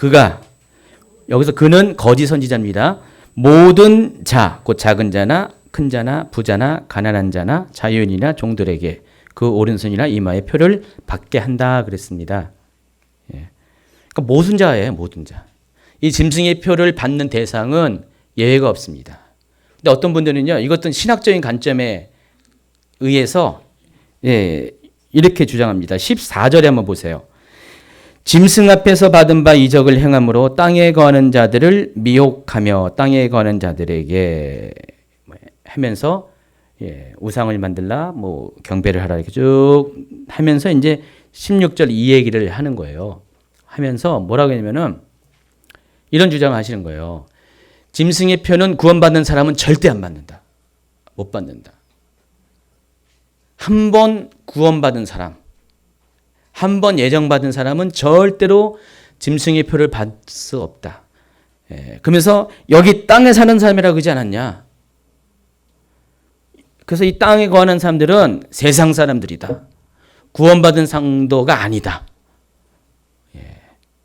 여기서 그는 거짓 선지자입니다. 모든 자, 곧 작은 자나 큰 자나 부자나 가난한 자나 자유인이나 종들에게 그 오른손이나 이마의 표를 받게 한다 그랬습니다. 그러니까 모든 자예요, 모든 자. 이 짐승의 표를 받는 대상은 예외가 없습니다. 근데 어떤 분들은요, 이것도 신학적인 관점에 의해서 이렇게 주장합니다. 14절에 한번 보세요. 짐승 앞에서 받은 바 이적을 행함으로 땅에 거하는 자들을 미혹하며 땅에 거하는 자들에게 하면서 우상을 만들라 경배를 하라 이렇게 쭉 하면서 이제 16절 이 얘기를 하는 거예요. 하면서 뭐라고 했냐면은 이런 주장을 하시는 거예요. 짐승의 표는 구원받는 사람은 절대 안 받는다. 못 받는다. 한 번 구원받은 사람, 한 번 예정받은 사람은 절대로 짐승의 표를 받을 수 없다. 그러면서 여기 땅에 사는 사람이라고 그러지 않았냐. 그래서 이 땅에 거하는 사람들은 세상 사람들이다. 구원받은 성도가 아니다.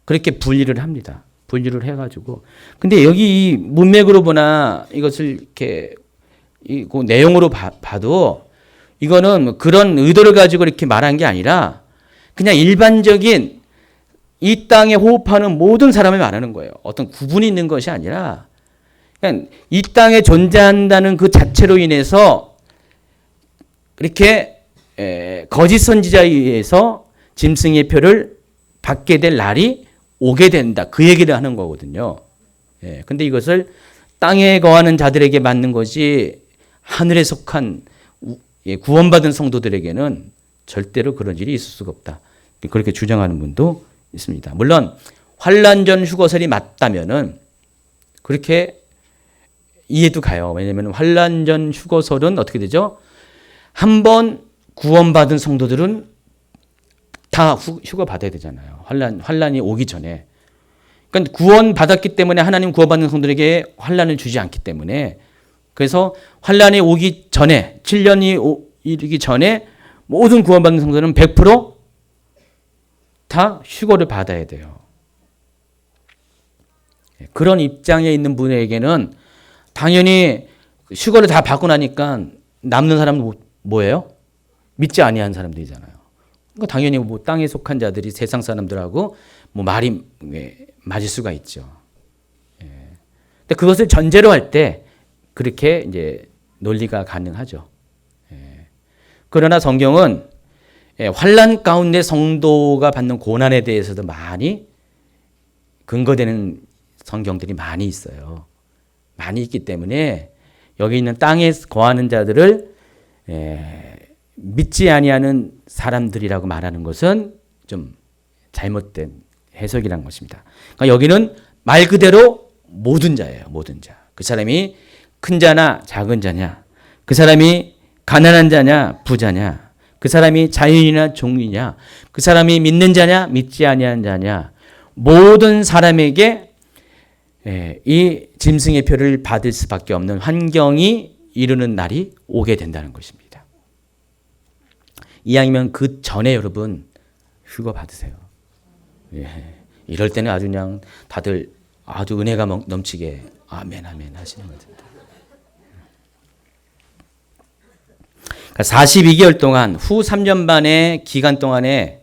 그렇게 분리를 합니다. 분리를 해가지고. 근데 여기 이 문맥으로 보나 이것을 이렇게 그 내용으로 봐도 이거는 그런 의도를 가지고 이렇게 말한 게 아니라 그냥 일반적인 이 땅에 호흡하는 모든 사람을 말하는 거예요. 어떤 구분이 있는 것이 아니라 그냥 이 땅에 존재한다는 그 자체로 인해서 이렇게 거짓 선지자에 의해서 짐승의 표를 받게 될 날이 오게 된다. 그 얘기를 하는 거거든요. 근데 이것을 땅에 거하는 자들에게 맞는 것이 하늘에 속한 구원받은 성도들에게는 절대로 그런 일이 있을 수가 없다. 그렇게 주장하는 분도 있습니다. 물론 환란전 휴거설이 맞다면은 그렇게 이해도 가요. 왜냐하면 환란전 휴거설은 어떻게 되죠? 한번 구원받은 성도들은 다 휴거 받아야 되잖아요. 환란이 오기 전에. 그러니까 구원 받았기 때문에 하나님 구원받는 성도들에게 환란을 주지 않기 때문에 그래서 환란이 오기 전에 7년이 이르기 전에 모든 구원받는 성도들은 100%다 휴거를 받아야 돼요. 그런 입장에 있는 분에게는 당연히 휴거를 다 받고 나니까 남는 사람은 뭐예요? 믿지 아니한 사람들이잖아요. 그러니까 당연히 뭐 땅에 속한 자들이 세상 사람들하고 뭐 말이 맞을 수가 있죠. 근데 그것을 전제로 할 때 그렇게 이제 논리가 가능하죠. 그러나 성경은 환란 가운데 성도가 받는 고난에 대해서도 많이 근거되는 성경들이 많이 있어요. 많이 있기 때문에 여기 있는 땅에 거하는 자들을 믿지 아니하는 사람들이라고 말하는 것은 좀 잘못된 해석이라는 것입니다. 그러니까 여기는 말 그대로 모든 자예요. 모든 자. 그 사람이 큰 자나 작은 자냐, 그 사람이 가난한 자냐 부자냐, 그 사람이 자유인이나 종이냐, 그 사람이 믿는 자냐 믿지 아니하는 자냐, 모든 사람에게 이 짐승의 표를 받을 수밖에 없는 환경이 이르는 날이 오게 된다는 것입니다. 이왕이면 그 전에 여러분 휴거 받으세요. 이럴 때는 아주 그냥 다들 아주 은혜가 넘치게 아멘 아멘 하시는 거죠. 42개월 동안 후 3년 반의 기간 동안에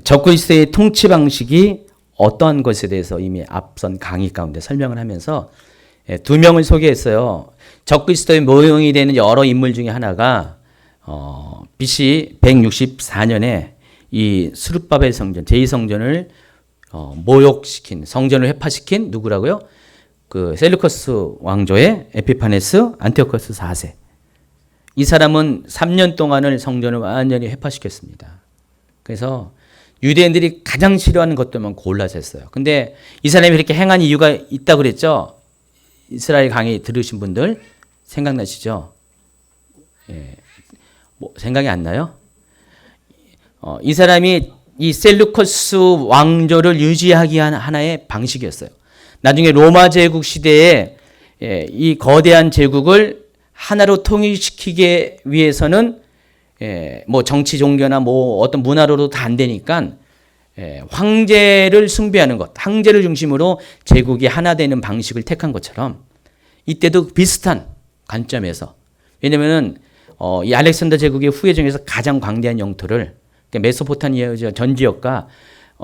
적그리스도의 통치 방식이 어떠한 것에 대해서 이미 앞선 강의 가운데 설명을 하면서 두 명을 소개했어요. 적그리스도의 모형이 되는 여러 인물 중에 하나가 BC 164년에 이 스룹바벨 성전, 제2성전을 모욕시킨, 성전을 회파시킨 누구라고요? 그 셀루커스 왕조의 에피파네스 안티오코스 4세. 이 사람은 3년 동안을 성전을 완전히 회파시켰습니다. 그래서 유대인들이 가장 싫어하는 것들만 골라서 했어요. 근데 이 사람이 이렇게 행한 이유가 있다고 그랬죠? 이스라엘 강의 들으신 분들 생각나시죠? 뭐 생각이 안 나요? 이 사람이 이 셀루커스 왕조를 유지하기 위한 하나의 방식이었어요. 나중에 로마 제국 시대에 이 거대한 제국을 하나로 통일시키기 위해서는 뭐 정치 종교나 뭐 어떤 문화로도 다 안 되니까 황제를 숭배하는 것, 황제를 중심으로 제국이 하나 되는 방식을 택한 것처럼 이때도 비슷한 관점에서, 왜냐면은 이 알렉산더 제국의 후예 중에서 가장 광대한 영토를 메소포타미아 전 지역과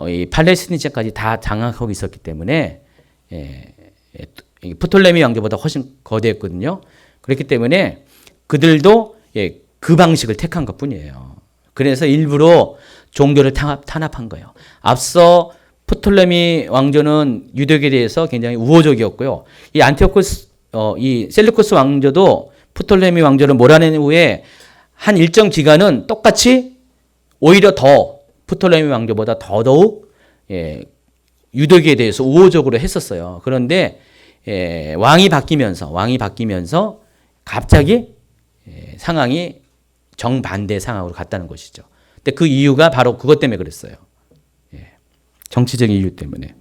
이 팔레스틴 지역까지 다 장악하고 있었기 때문에 프톨레미 왕조보다 훨씬 거대했거든요. 그렇기 때문에 그들도 그 방식을 택한 것뿐이에요. 그래서 일부러 종교를 탄압한 거예요. 앞서 프톨레미 왕조는 유대교에 대해서 굉장히 우호적이었고요. 이 안티오코스, 이 셀루코스 왕조도 프톨레미 왕조를 몰아낸 후에 한 일정 기간은 똑같이 오히려 더 프톨레미 왕조보다 더더욱 유대교에 대해서 우호적으로 했었어요. 그런데 왕이 바뀌면서 갑자기 상황이 정반대 상황으로 갔다는 것이죠. 근데 그 이유가 바로 그것 때문에 그랬어요. 예. 정치적인 이유 때문에.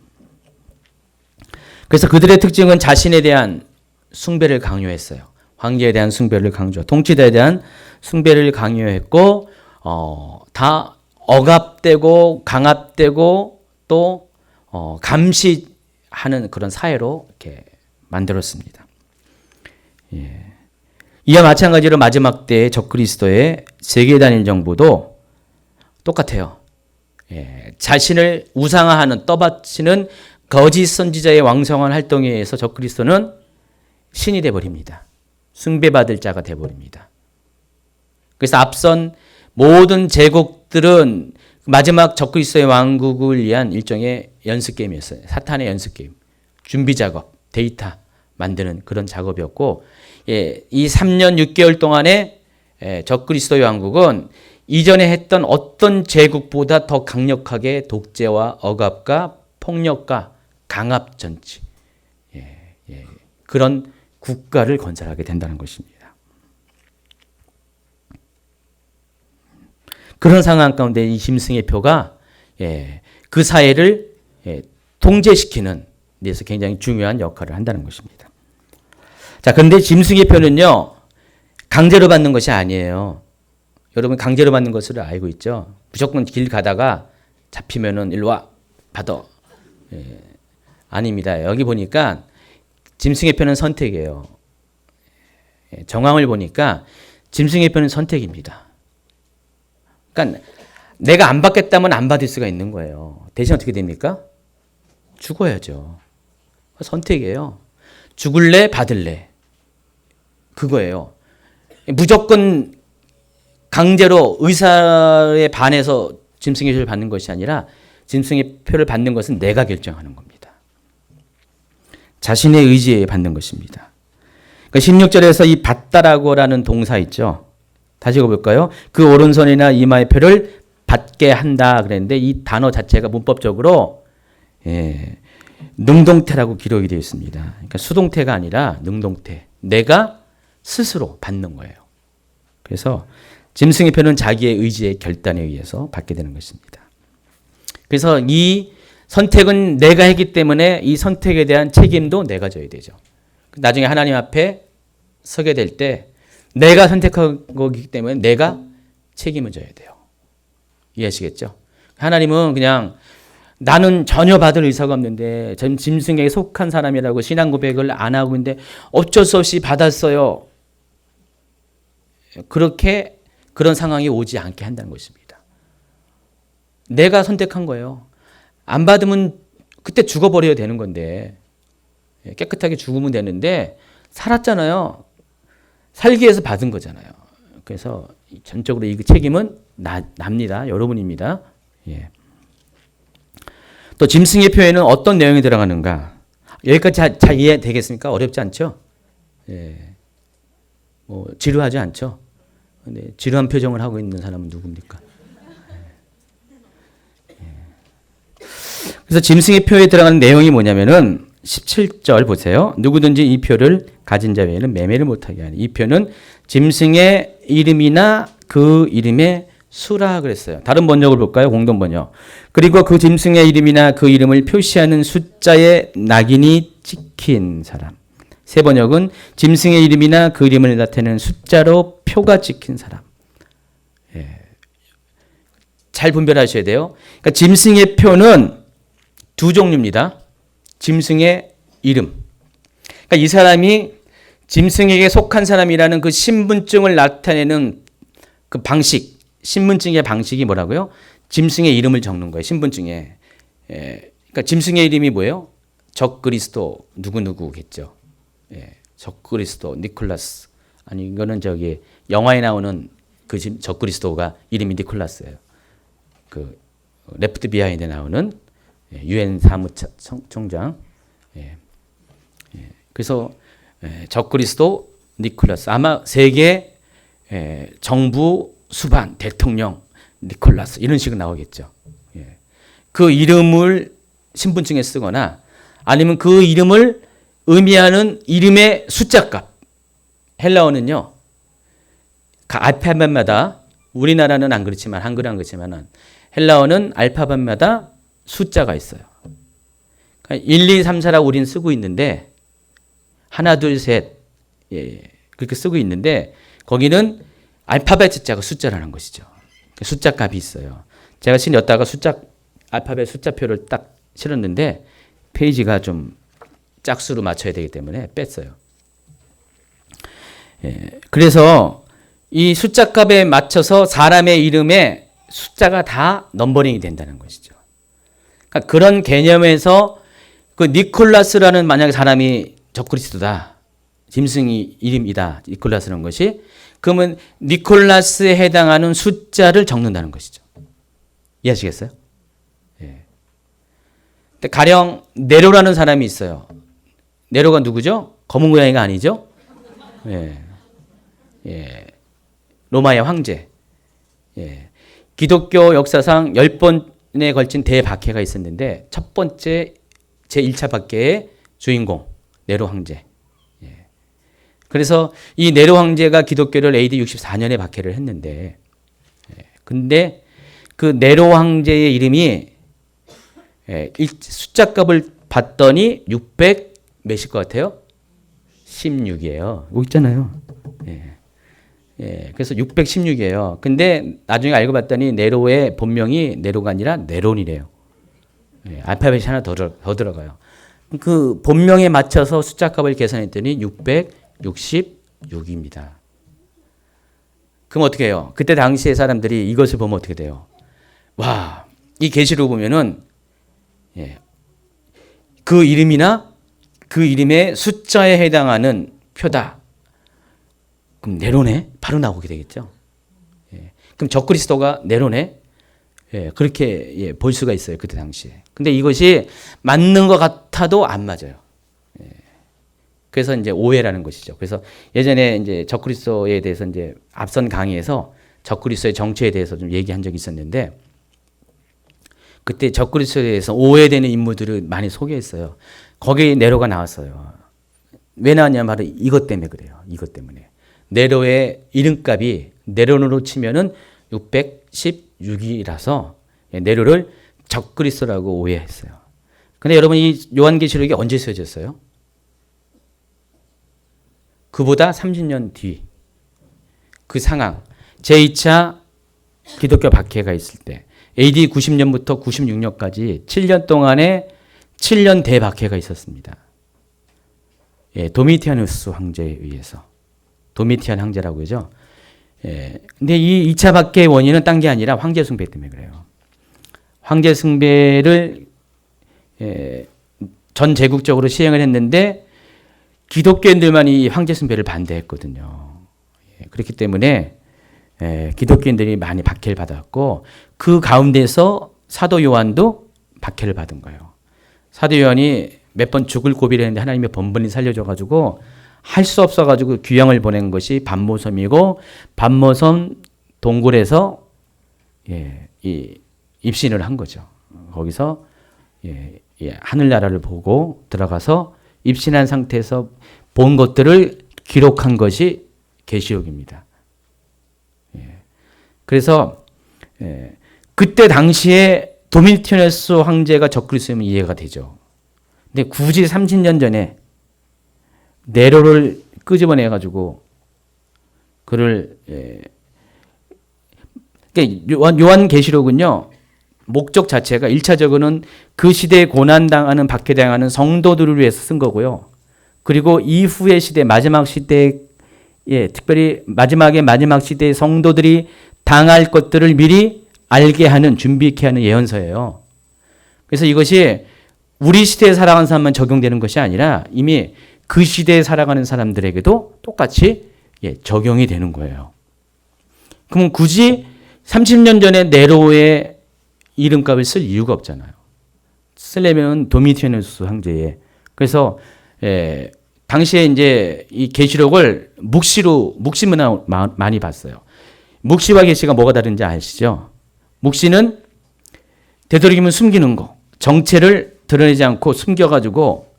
그래서 그들의 특징은 자신에 대한 숭배를 강요했어요. 황제에 대한 숭배를 통치자에 대한 숭배를 강요했고, 다 억압되고 강압되고 또 감시하는 그런 사회로 이렇게 만들었습니다. 예. 이와 마찬가지로 마지막 때의 적그리스도의 세계 단일 정부도 똑같아요. 예. 자신을 우상화하는 떠받치는 거짓 선지자의 왕성한 활동에 의해서 적그리스도는 신이 되어버립니다. 숭배받을 자가 되어버립니다. 그래서 앞선 모든 제국들은 마지막 적그리스도의 왕국을 위한 일종의 연습게임이었어요. 사탄의 연습게임. 준비작업, 데이터 만드는 그런 작업이었고, 예, 이 3년 6개월 동안에 적그리스도의 왕국은 이전에 했던 어떤 제국보다 더 강력하게 독재와 억압과 폭력과 강압 정치, 그런 국가를 건설하게 된다는 것입니다. 그런 상황 가운데 이 짐승의 표가 그 사회를 통제시키는 데서 굉장히 중요한 역할을 한다는 것입니다. 자, 그런데 짐승의 표는요, 강제로 받는 것이 아니에요. 여러분 강제로 받는 것을 알고 있죠? 무조건 길 가다가 잡히면은 일로 와, 받아. 아닙니다. 여기 보니까 짐승의 표는 선택이에요. 정황을 보니까 짐승의 표는 선택입니다. 그러니까 내가 안 받겠다면 안 받을 수가 있는 거예요. 대신 어떻게 됩니까? 죽어야죠. 선택이에요. 죽을래, 받을래. 그거예요. 무조건 강제로 의사에 반해서 짐승의 표를 받는 것이 아니라 짐승의 표를 받는 것은 내가 결정하는 겁니다. 자신의 의지에 받는 것입니다. 그러니까 16절에서 이 받다라고라는 동사 있죠. 다시 읽어볼까요? 그 오른손이나 이마의 표를 받게 한다 그랬는데 이 단어 자체가 문법적으로 능동태라고 기록이 되어 있습니다. 그러니까 수동태가 아니라 능동태. 내가 스스로 받는 거예요. 그래서 짐승의 표는 자기의 의지의 결단에 의해서 받게 되는 것입니다. 그래서 이 선택은 내가 했기 때문에 이 선택에 대한 책임도 내가 져야 되죠. 나중에 하나님 앞에 서게 될 때 내가 선택한 거기 때문에 내가 책임을 져야 돼요. 이해하시겠죠? 하나님은 그냥 나는 전혀 받을 의사가 없는데 짐승에게 속한 사람이라고 신앙 고백을 안 하고 있는데 어쩔 수 없이 받았어요. 그렇게 그런 상황이 오지 않게 한다는 것입니다. 내가 선택한 거예요. 안 받으면 그때 죽어버려야 되는 건데 깨끗하게 죽으면 되는데 살았잖아요. 살기 위해서 받은 거잖아요. 그래서 전적으로 이 책임은 납니다. 여러분입니다. 예. 또 짐승의 표에는 어떤 내용이 들어가는가? 여기까지 잘 이해되겠습니까? 어렵지 않죠? 예. 뭐 지루하지 않죠? 근데 지루한 표정을 하고 있는 사람은 누굽니까? 그래서 짐승의 표에 들어가는 내용이 뭐냐면은 17절 보세요. 누구든지 이 표를 가진 자 외에는 매매를 못하게 하니. 이 표는 짐승의 이름이나 그 이름의 수라 그랬어요. 다른 번역을 볼까요? 공동 번역. 그리고 그 짐승의 이름이나 그 이름을 표시하는 숫자에 낙인이 찍힌 사람. 세 번역은 짐승의 이름이나 그 이름을 나타내는 숫자로 표가 찍힌 사람. 예. 잘 분별하셔야 돼요. 그러니까 짐승의 표는 두 종류입니다. 짐승의 이름. 그러니까 이 사람이 짐승에게 속한 사람이라는 그 신분증을 나타내는 그 방식, 신분증의 방식이 뭐라고요? 짐승의 이름을 적는 거예요. 신분증에. 그러니까 짐승의 이름이 뭐예요? 적그리스도 누구누구겠죠. 적그리스도 니콜라스. 아니 이거는 저기 영화에 나오는 그 적그리스도가 이름이 니콜라스예요. 그 레프트 비하인드에 나오는 유엔 사무총장. 그래서 적그리스도 니콜라스. 아마 세계 정부 수반 대통령 니콜라스 이런 식으로 나오겠죠. 그 이름을 신분증에 쓰거나 아니면 그 이름을 의미하는 이름의 숫자값. 헬라어는요. 그 알파벳마다 우리나라는 안 그렇지만 한글은 안 그렇지만 헬라어는 알파벳마다 숫자가 있어요. 그러니까 1, 2, 3, 4라고 우리는 쓰고 있는데 하나, 둘, 셋 그렇게 쓰고 있는데 거기는 알파벳 숫자가 숫자라는 것이죠. 숫자 값이 있어요. 제가 실렸다가 알파벳 숫자표를 딱 실었는데 페이지가 좀 짝수로 맞춰야 되기 때문에 뺐어요. 그래서 이 숫자 값에 맞춰서 사람의 이름에 숫자가 다 넘버링이 된다는 것이죠. 그러니까 그런 개념에서 그 니콜라스라는 만약에 사람이 적그리스도다. 짐승이 이름이다. 니콜라스라는 것이. 그러면 니콜라스에 해당하는 숫자를 적는다는 것이죠. 이해하시겠어요? 예. 근데 가령 네로라는 사람이 있어요. 네로가 누구죠? 검은 고양이가 아니죠? 예. 예. 로마의 황제. 예. 기독교 역사상 10번에 걸친 대박해가 있었는데 첫 번째 제1차 박해의 주인공 네로 황제. 예. 그래서 이 네로 황제가 기독교를 AD 64년에 박해를 했는데 근데 그 네로 황제의 이름이 숫자 값을 봤더니 600 몇일 것 같아요? 16이에요. 여기 있잖아요. 그래서 616이에요. 근데 나중에 알고 봤더니 네로의 본명이 네로가 아니라 네론이래요. 알파벳이 하나 더 들어가요. 그 본명에 맞춰서 숫자 값을 계산했더니 666입니다. 그럼 어떻게 해요? 그때 당시에 사람들이 이것을 보면 어떻게 돼요? 와, 이 계시록 보면은 그 이름이나 그 이름의 숫자에 해당하는 표다. 그럼 네로네? 바로 나오게 되겠죠. 그럼 적그리스도가 네로네? 그렇게 볼 수가 있어요. 그때 당시에. 근데 이것이 맞는 것 같아도 안 맞아요. 그래서 이제 오해라는 것이죠. 그래서 예전에 이제 적그리스도에 대해서 이제 앞선 강의에서 적그리스도의 정체에 대해서 좀 얘기한 적이 있었는데 그때 적그리스도에 대해서 오해되는 인물들을 많이 소개했어요. 거기에 네로가 나왔어요. 왜 나왔냐면 바로 이것 때문에 그래요. 이것 때문에. 네로의 이름값이 네론으로 치면은 616이라서 네로를 적그리스도라고 오해했어요. 근데 여러분 이 요한계시록이 언제 쓰여졌어요? 그보다 30년 뒤 그 상황 제2차 기독교 박해가 있을 때 AD 90년부터 96년까지 7년 동안에 7년 대박해가 있었습니다. 도미티아누스 황제에 의해서. 도미티안 황제라고 하죠. 근데 이 2차 박해의 원인은 딴 게 아니라 황제 숭배 때문에 그래요. 황제 숭배를 전 제국적으로 시행을 했는데 기독교인들만 이 황제 숭배를 반대했거든요. 그렇기 때문에 기독교인들이 많이 박해를 받았고 그 가운데서 사도 요한도 박해를 받은 거예요. 사도 요한이 몇 번 죽을 고비를 했는데 하나님의 번번이 살려줘가지고 할 수 없어가지고 귀양을 보낸 것이 반모섬이고 반모섬 동굴에서 이 입신을 한 거죠. 거기서 하늘나라를 보고 들어가서 입신한 상태에서 본 것들을 기록한 것이 계시록입니다. 그래서 그때 당시에 도미티아누스 황제가 적그리스도면 이해가 되죠. 근데 굳이 30년 전에 네로를 끄집어내 가지고 그를 요한계시록은요. 목적 자체가 1차적으로는 그 시대에 고난당하는 박해당하는 성도들을 위해서 쓴 거고요. 그리고 이후의 시대 마지막 시대에 특별히 마지막 시대의 성도들이 당할 것들을 미리 알게 하는 준비케 하는 예언서예요. 그래서 이것이 우리 시대에 살아가는 사람만 적용되는 것이 아니라 이미 그 시대에 살아가는 사람들에게도 똑같이 적용이 되는 거예요. 그럼 굳이 30년 전에 네로의 이름값을 쓸 이유가 없잖아요. 쓰려면 도미티아누스 황제에. 그래서 당시에 이제 이 계시록을 묵시문화 많이 봤어요. 묵시와 계시가 뭐가 다른지 아시죠? 묵시는 되도록이면 숨기는 거, 정체를 드러내지 않고 숨겨가지고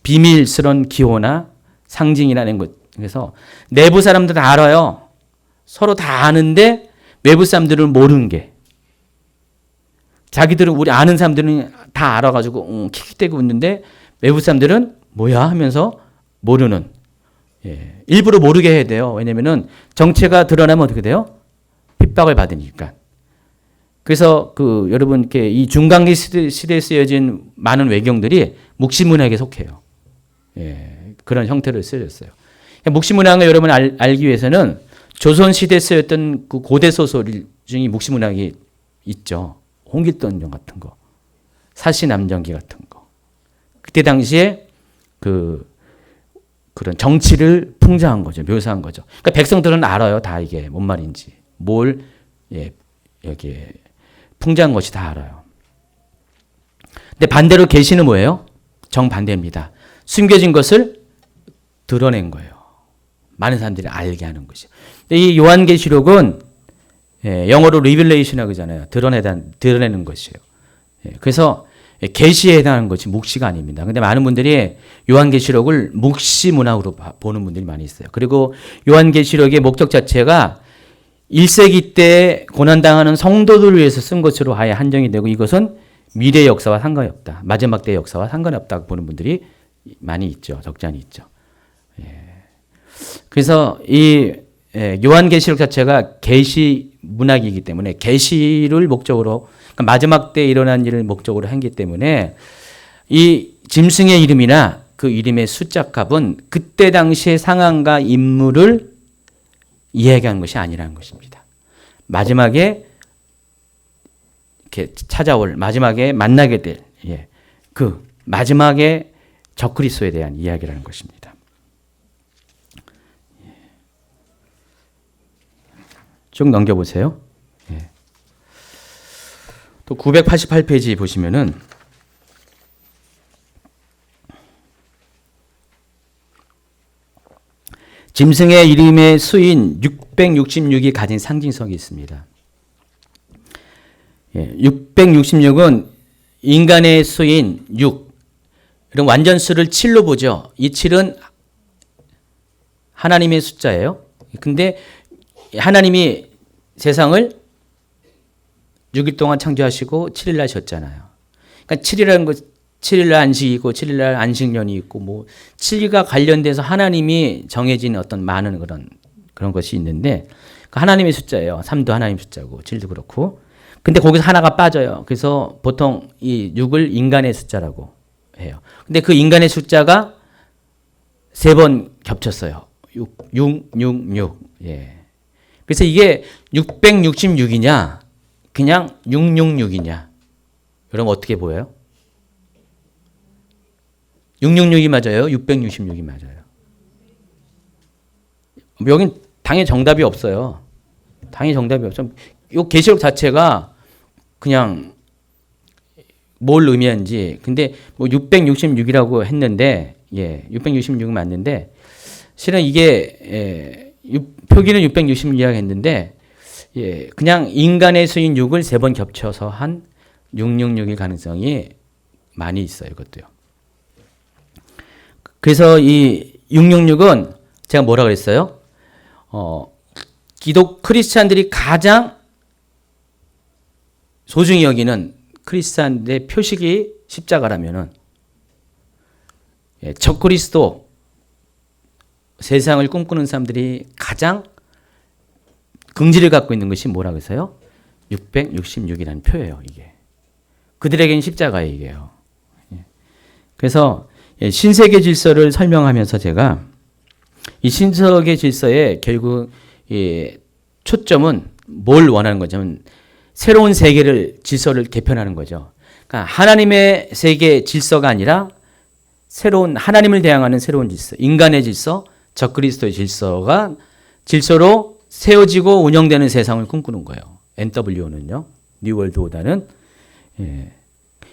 비밀스러운 기호나 상징이라는 것. 그래서 내부 사람들 다 알아요. 서로 다 아는데 외부 사람들은 모르는 게, 자기들은, 우리 아는 사람들은 다 알아가지고 킥킥대고 웃는데 외부 사람들은 뭐야 하면서 모르는, 예, 일부러 모르게 해야 돼요. 왜냐면은 정체가 드러나면 어떻게 돼요? 핍박을 받으니까. 그래서 여러분께 이 중간기 시대에 쓰여진 많은 외경들이 묵시문학에 속해요. 예, 그런 형태로 쓰여졌어요. 묵시문학을 여러분 알기 위해서는 조선시대에 쓰였던 그 고대 소설 중에 묵시문학이 있죠. 홍길동전 같은 거, 사시남정기 같은 거. 그때 당시에 그런 정치를 풍자한 거죠. 묘사한 거죠. 그러니까 백성들은 알아요. 다 이게 뭔 말인지. 뭘, 예, 여기에 풍자한 것이 다 알아요. 근데 반대로 계시는 뭐예요? 정반대입니다. 숨겨진 것을 드러낸 거예요. 많은 사람들이 알게 하는 것이죠. 이 요한계시록은, 예, 영어로 리빌레이션이라고 하잖아요. 드러내는 것이에요. 예, 그래서 계시에 해당하는 것이 묵시가 아닙니다. 근데 많은 분들이 요한계시록을 묵시 문학으로 보는 분들이 많이 있어요. 그리고 요한계시록의 목적 자체가 1세기 때 고난당하는 성도들을 위해서 쓴 것으로 아예 한정이 되고, 이것은 미래 역사와 상관이 없다. 마지막 때의 역사와 상관이 없다고 보는 분들이 많이 있죠. 적지 않이 있죠. 예. 그래서 이 요한계시록 자체가 계시 문학이기 때문에, 계시를 목적으로, 그러니까 마지막 때 일어난 일을 목적으로 했기 때문에 이 짐승의 이름이나 그 이름의 숫자 값은 그때 당시의 상황과 인물을 이야기하는 것이 아니라는 것입니다. 마지막에 이렇게 찾아올, 마지막에 만나게 될, 예, 그 마지막에 적그리스도에 대한 이야기라는 것입니다. 쭉 넘겨보세요. 예. 또 988페이지 보시면은 짐승의 이름의 수인 666이 가진 상징성이 있습니다. 예, 666은 인간의 수인 6, 이런 완전수를 7로 보죠. 이 7은 하나님의 숫자예요. 근데 하나님이 세상을 6일 동안 창조하시고 7일 날 쉬었잖아요. 그러니까 7일이라는 것, 7일 날 안식이고 7일 날 안식년이 있고, 뭐 7일과 관련돼서 하나님이 정해진 어떤 많은 그런 것이 있는데, 그 하나님의 숫자예요. 3도 하나님 숫자고 7도 그렇고. 근데 거기서 하나가 빠져요. 그래서 보통 이 6을 인간의 숫자라고 해요. 근데 그 인간의 숫자가 3번 겹쳤어요. 666. 예. 그래서 이게 666이냐, 그냥 666이냐. 여러분 어떻게 보여요? 666이 맞아요? 666이 맞아요? 여긴 당연히 정답이 없어요. 당연히 정답이 없어요. 이 계시록 자체가 그냥 뭘 의미하는지. 근데 뭐 666이라고 했는데, 예, 666은 맞는데, 실은 이게, 표기는 666이라고 했는데, 예, 그냥 인간의 수인 6을 3번 겹쳐서 한 666일 가능성이 많이 있어요. 이것도요. 그래서 이 666은 제가 뭐라 그랬어요? 크리스찬들이 가장 소중히 여기는 크리스찬들의 표식이 십자가라면은, 예, 적그리스도, 세상을 꿈꾸는 사람들이 가장 긍지를 갖고 있는 것이 뭐라고 해서요? 666이라는 표예요. 이게 그들에게는 십자가예요. 이게요. 예. 그래서 신세계 질서를 설명하면서 제가 이 신세계 질서의 결국 초점은 뭘 원하는 거냐면 새로운 세계를, 질서를 개편하는 거죠. 그러니까 하나님의 세계 질서가 아니라 새로운, 하나님을 대항하는 새로운 질서, 인간의 질서, 적그리스도의 질서로 세워지고 운영되는 세상을 꿈꾸는 거예요. NWO는요. 뉴월드 오다는, 예,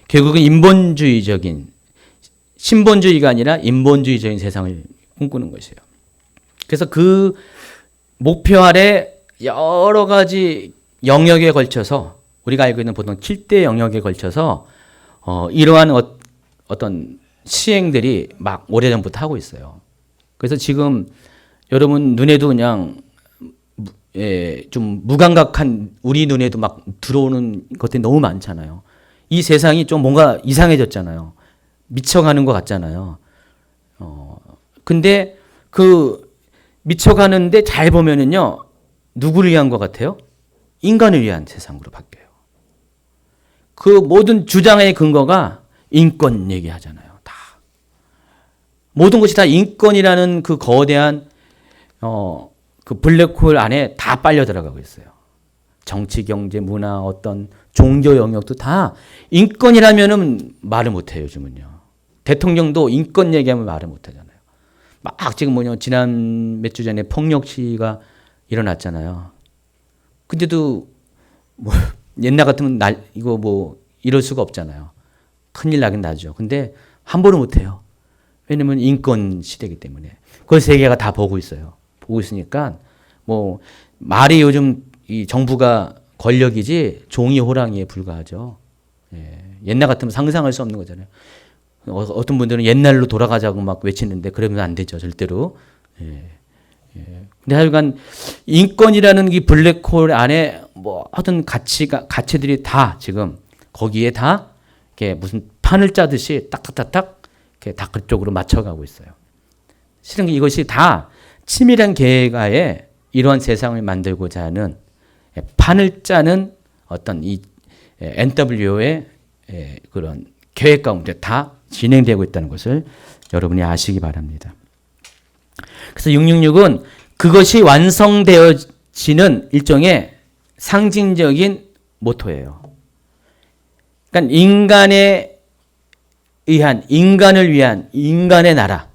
결국은 인본주의적인, 신본주의가 아니라 인본주의적인 세상을 꿈꾸는 것이에요. 그래서 그 목표 아래 여러 가지 영역에 걸쳐서, 우리가 알고 있는 보통 7대 영역에 걸쳐서 이러한 어떤 시행들이 막 오래전부터 하고 있어요. 그래서 지금 여러분 눈에도 그냥 좀 무감각한 우리 눈에도 막 들어오는 것들이 너무 많잖아요. 이 세상이 좀 뭔가 이상해졌잖아요. 미쳐가는 것 같잖아요. 근데 그 미쳐가는데 잘 보면은요, 누구를 위한 것 같아요? 인간을 위한 세상으로 바뀌어요. 그 모든 주장의 근거가 인권 얘기하잖아요. 다. 모든 것이 다 인권이라는 그 거대한 그 블랙홀 안에 다 빨려 들어가고 있어요. 정치, 경제, 문화, 어떤 종교 영역도 다 인권이라면은 말을 못해요, 요즘은요. 대통령도 인권 얘기하면 말을 못하잖아요. 막 지금 지난 몇 주 전에 폭력 시위가 일어났잖아요. 근데도 옛날 같으면 이거 이럴 수가 없잖아요. 큰일 나긴 나죠. 근데 함부로 못해요. 왜냐면 인권 시대이기 때문에. 그걸 세계가 다 보고 있어요. 보고 있으니까 말이 요즘 이 정부가 권력이지 종이 호랑이에 불과하죠. 옛날 같으면 상상할 수 없는 거잖아요. 어떤 분들은 옛날로 돌아가자고 막 외치는데 그러면 안 되죠. 절대로. 근데 하여간 인권이라는 이 블랙홀 안에 어떤 가치들이 다 지금 거기에 다 이렇게 무슨 판을 짜듯이 딱딱딱딱 이렇게 다 그쪽으로 맞춰가고 있어요. 실은 이것이 다 치밀한 계획하에 이러한 세상을 만들고자 하는 판을 짜는 어떤 이 NWO의 그런 계획 가운데 다 진행되고 있다는 것을 여러분이 아시기 바랍니다. 그래서 666은 그것이 완성되어지는 일종의 상징적인 모토예요. 그러니까 인간을 위한 인간의 나라,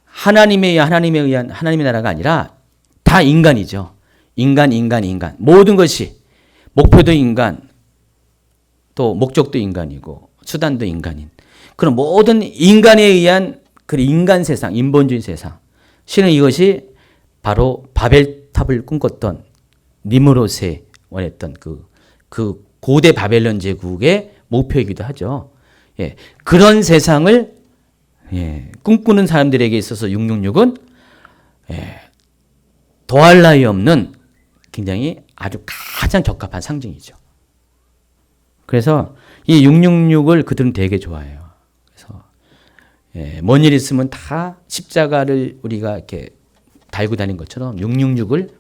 하나님에 의한 하나님의 나라가 아니라 다 인간이죠. 인간. 모든 것이 목표도 인간, 또 목적도 인간이고 수단도 인간인. 그런 모든 인간에 의한 그 인간 세상, 인본주의 세상. 실은 이것이 바로 바벨탑을 꿈꿨던 니므롯이 원했던 그 고대 바벨론 제국의 목표이기도 하죠. 그런 세상을 꿈꾸는 사람들에게 있어서 666은 더할 나위 없는 굉장히 아주 가장 적합한 상징이죠. 그래서 이 666을 그들은 되게 좋아해요. 그래서 뭔 일 있으면 다 십자가를 우리가 이렇게 달고 다닌 것처럼 666을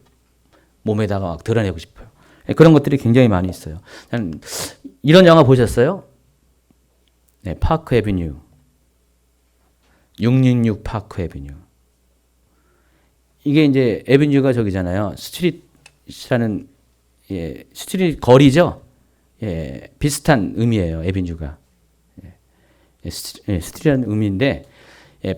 몸에다가 막 드러내고 싶어요. 그런 것들이 굉장히 많이 있어요. 이런 영화 보셨어요? 네, 파크 애비뉴. 666 파크 애비뉴. 이게 이제 애비뉴가 저기잖아요. 스트릿이라는 스트릿 거리죠. 비슷한 의미예요. 애비뉴가. 스트릿이라는 의미인데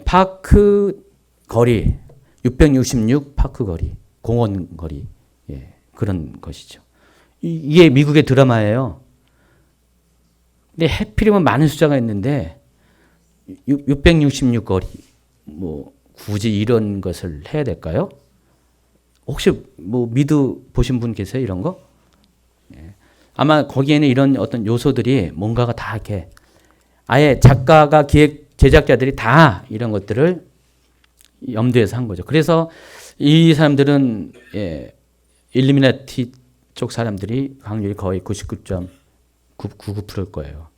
파크 거리 666 파크 거리, 공원 거리 그런 것이죠. 이게 미국의 드라마예요. 근데 해필이면 많은 숫자가 있는데 666 거리 굳이 이런 것을 해야 될까요? 혹시 미드 보신 분 계세요? 이런 거? 아마 거기에는 이런 어떤 요소들이 뭔가가 다 이렇게 아예 작가가 제작자들이 다 이런 것들을 염두에서 한 거죠. 그래서 이 사람들은 일루미나티 쪽 사람들이 확률이 거의 99.99%일 거예요.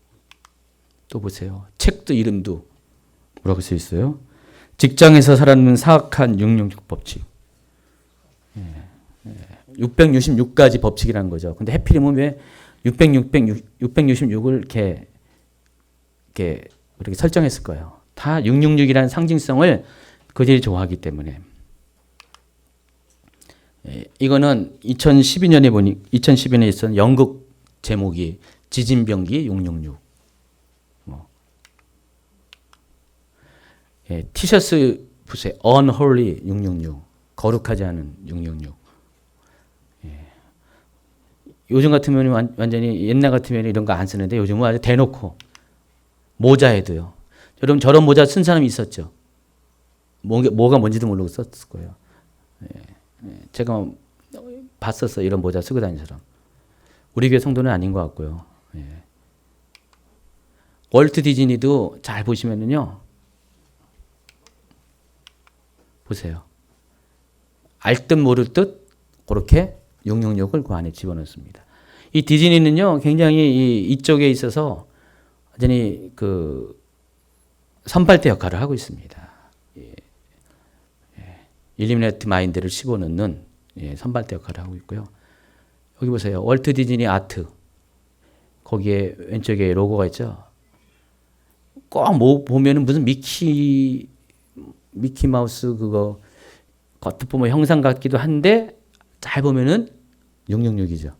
또 보세요. 책도 이름도 뭐라고 써 있어요? 직장에서 살아남는 사악한 666 법칙. 666가지 법칙이라는 거죠. 근데 해필이면 왜 666을 이렇게 설정했을 거예요. 다 666이라는 상징성을 그들이 좋아하기 때문에. 이거는 2012년에 있었던 연극 제목이 지진병기 666. 티셔츠 보세요. Unholy 666. 거룩하지 않은 666. 요즘 같으면 완전히 옛날 같으면 이런 거 안 쓰는데 요즘은 아주 대놓고 모자에도요. 여러분 저런 모자 쓴 사람이 있었죠. 뭐가 뭔지도 모르고 썼을 거예요. 제가 봤었어요. 이런 모자 쓰고 다니는 사람. 우리 교회 성도는 아닌 것 같고요. 월트 디즈니도 잘 보시면은요. 보세요. 알 듯 모를 듯 그렇게 666을 그 안에 집어넣습니다. 이 디즈니는요, 굉장히 이쪽에 있어서 완전히 그 선발대 역할을 하고 있습니다. 일루미네이트 마인드를 집어넣는 선발대 역할을 하고 있고요. 여기 보세요. 월트 디즈니 아트. 거기에 왼쪽에 로고가 있죠. 꼭 뭐 보면은 무슨 미키 마우스 그거 겉으로 보면 형상 같기도 한데 잘 보면은 666이죠.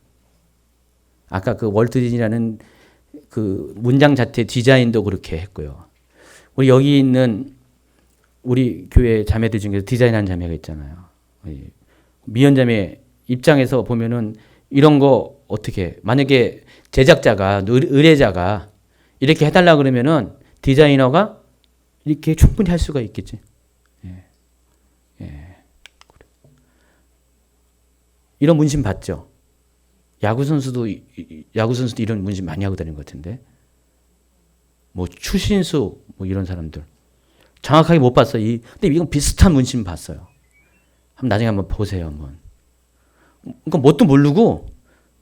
아까 그 월트 디즈니라는 그 문장 자체 디자인도 그렇게 했고요. 우리 여기 있는 우리 교회 자매들 중에서 디자인한 자매가 있잖아요. 미연 자매 입장에서 보면은 이런 거 어떻게 만약에 제작자가 의뢰자가 이렇게 해달라 그러면은 디자이너가 이렇게 충분히 할 수가 있겠지. 이런 문신 봤죠? 야구 선수도 이런 문신 많이 하고 다니는 것 같은데. 뭐 추신수 뭐 이런 사람들 정확하게 못 봤어요. 근데 이건 비슷한 문신 봤어요. 나중에 한번 보세요, 한번. 그러니까 뭣도 모르고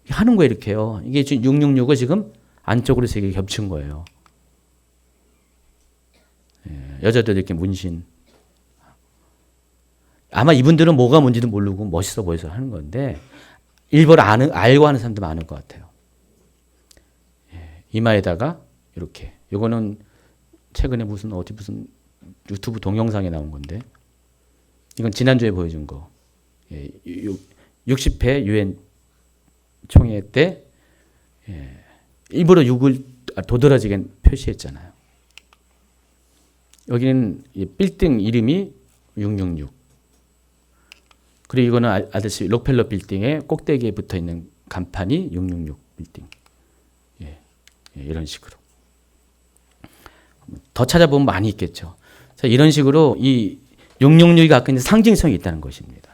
하는 거예요, 이렇게요. 이게 지금 666을 지금 안쪽으로 3개 겹친 거예요. 여자들 이렇게 문신. 아마 이분들은 뭐가 뭔지도 모르고 멋있어 보여서 하는 건데 일부러 알고 하는 사람도 많을 것 같아요. 이마에다가 이렇게. 이거는 최근에 무슨 유튜브 동영상에 나온 건데 이건 지난주에 보여준 거. 60회 유엔 총회 때 일부러 6을 도드라지게 표시했잖아요. 여기는 빌딩 이름이 666. 그리고 이거는 아저씨 록펠러 빌딩의 꼭대기에 붙어 있는 간판이 666 빌딩. 이런 식으로. 더 찾아보면 많이 있겠죠. 자, 이런 식으로 이 666이 갖고 있는 상징성이 있다는 것입니다.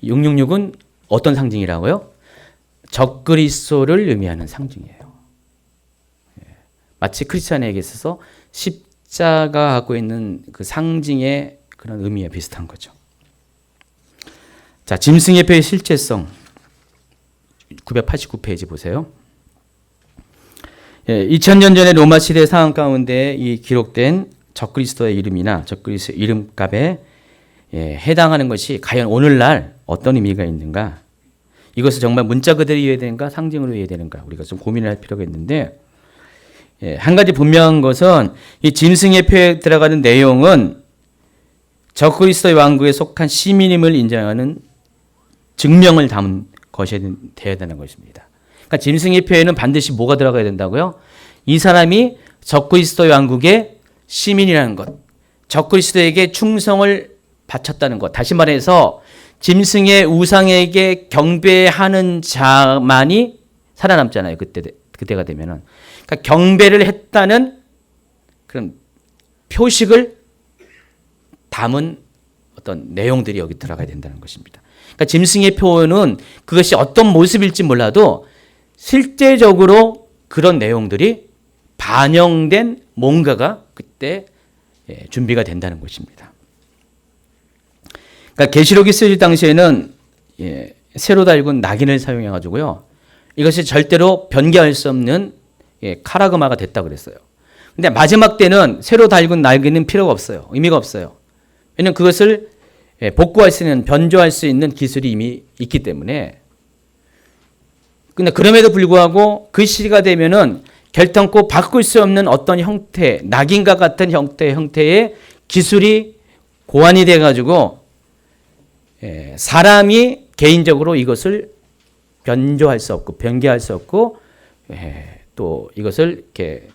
666은 어떤 상징이라고요? 적그리스도를 의미하는 상징이에요. 마치 크리스찬에게 있어서 십자가 갖고 있는 그 상징의 그런 의미에 비슷한 거죠. 자, 짐승의 표의 실제성 989페이지 보세요. 2000년 전의 로마 시대 상황 가운데 이 기록된 적그리스도의 이름이나 적그리스도 이름값에 해당하는 것이 과연 오늘날 어떤 의미가 있는가? 이것을 정말 문자 그대로 이해해야 되는가? 상징으로 이해해야 되는가? 우리가 좀 고민을 할 필요가 있는데 한 가지 분명한 것은 이 짐승의 표에 들어가는 내용은 적그리스도의 왕국에 속한 시민임을 인정하는 증명을 담은 것이 되어야 되는 것입니다. 그러니까 짐승의 표에는 반드시 뭐가 들어가야 된다고요? 이 사람이 적그리스도의 왕국의 시민이라는 것, 적그리스도에게 충성을 바쳤다는 것. 다시 말해서 짐승의 우상에게 경배하는 자만이 살아남잖아요. 그때가 되면은. 그러니까 경배를 했다는 그런 표식을 담은 어떤 내용들이 여기 들어가야 된다는 것입니다. 그러니까 짐승의 표는 그것이 어떤 모습일지 몰라도 실제적으로 그런 내용들이 반영된 뭔가가 그때 준비가 된다는 것입니다. 그러니까 계시록이 쓰여질 당시에는 새로 달군 낙인을 사용해 가지고요. 이것이 절대로 변개할 수 없는 카라그마가 됐다 그랬어요. 근데 마지막 때는 새로 달군 낙인은 필요가 없어요. 의미가 없어요. 왜냐하면 그것을 복구할 수 있는, 변조할 수 있는 기술이 이미 있기 때문에. 근데 그럼에도 불구하고 그 시기가 되면은 결탄코 바꿀 수 없는 어떤 형태, 낙인과 같은 형태의 기술이 고안이 돼가지고 사람이 개인적으로 이것을 변조할 수 없고 변개할 수 없고 또 이것을 이렇게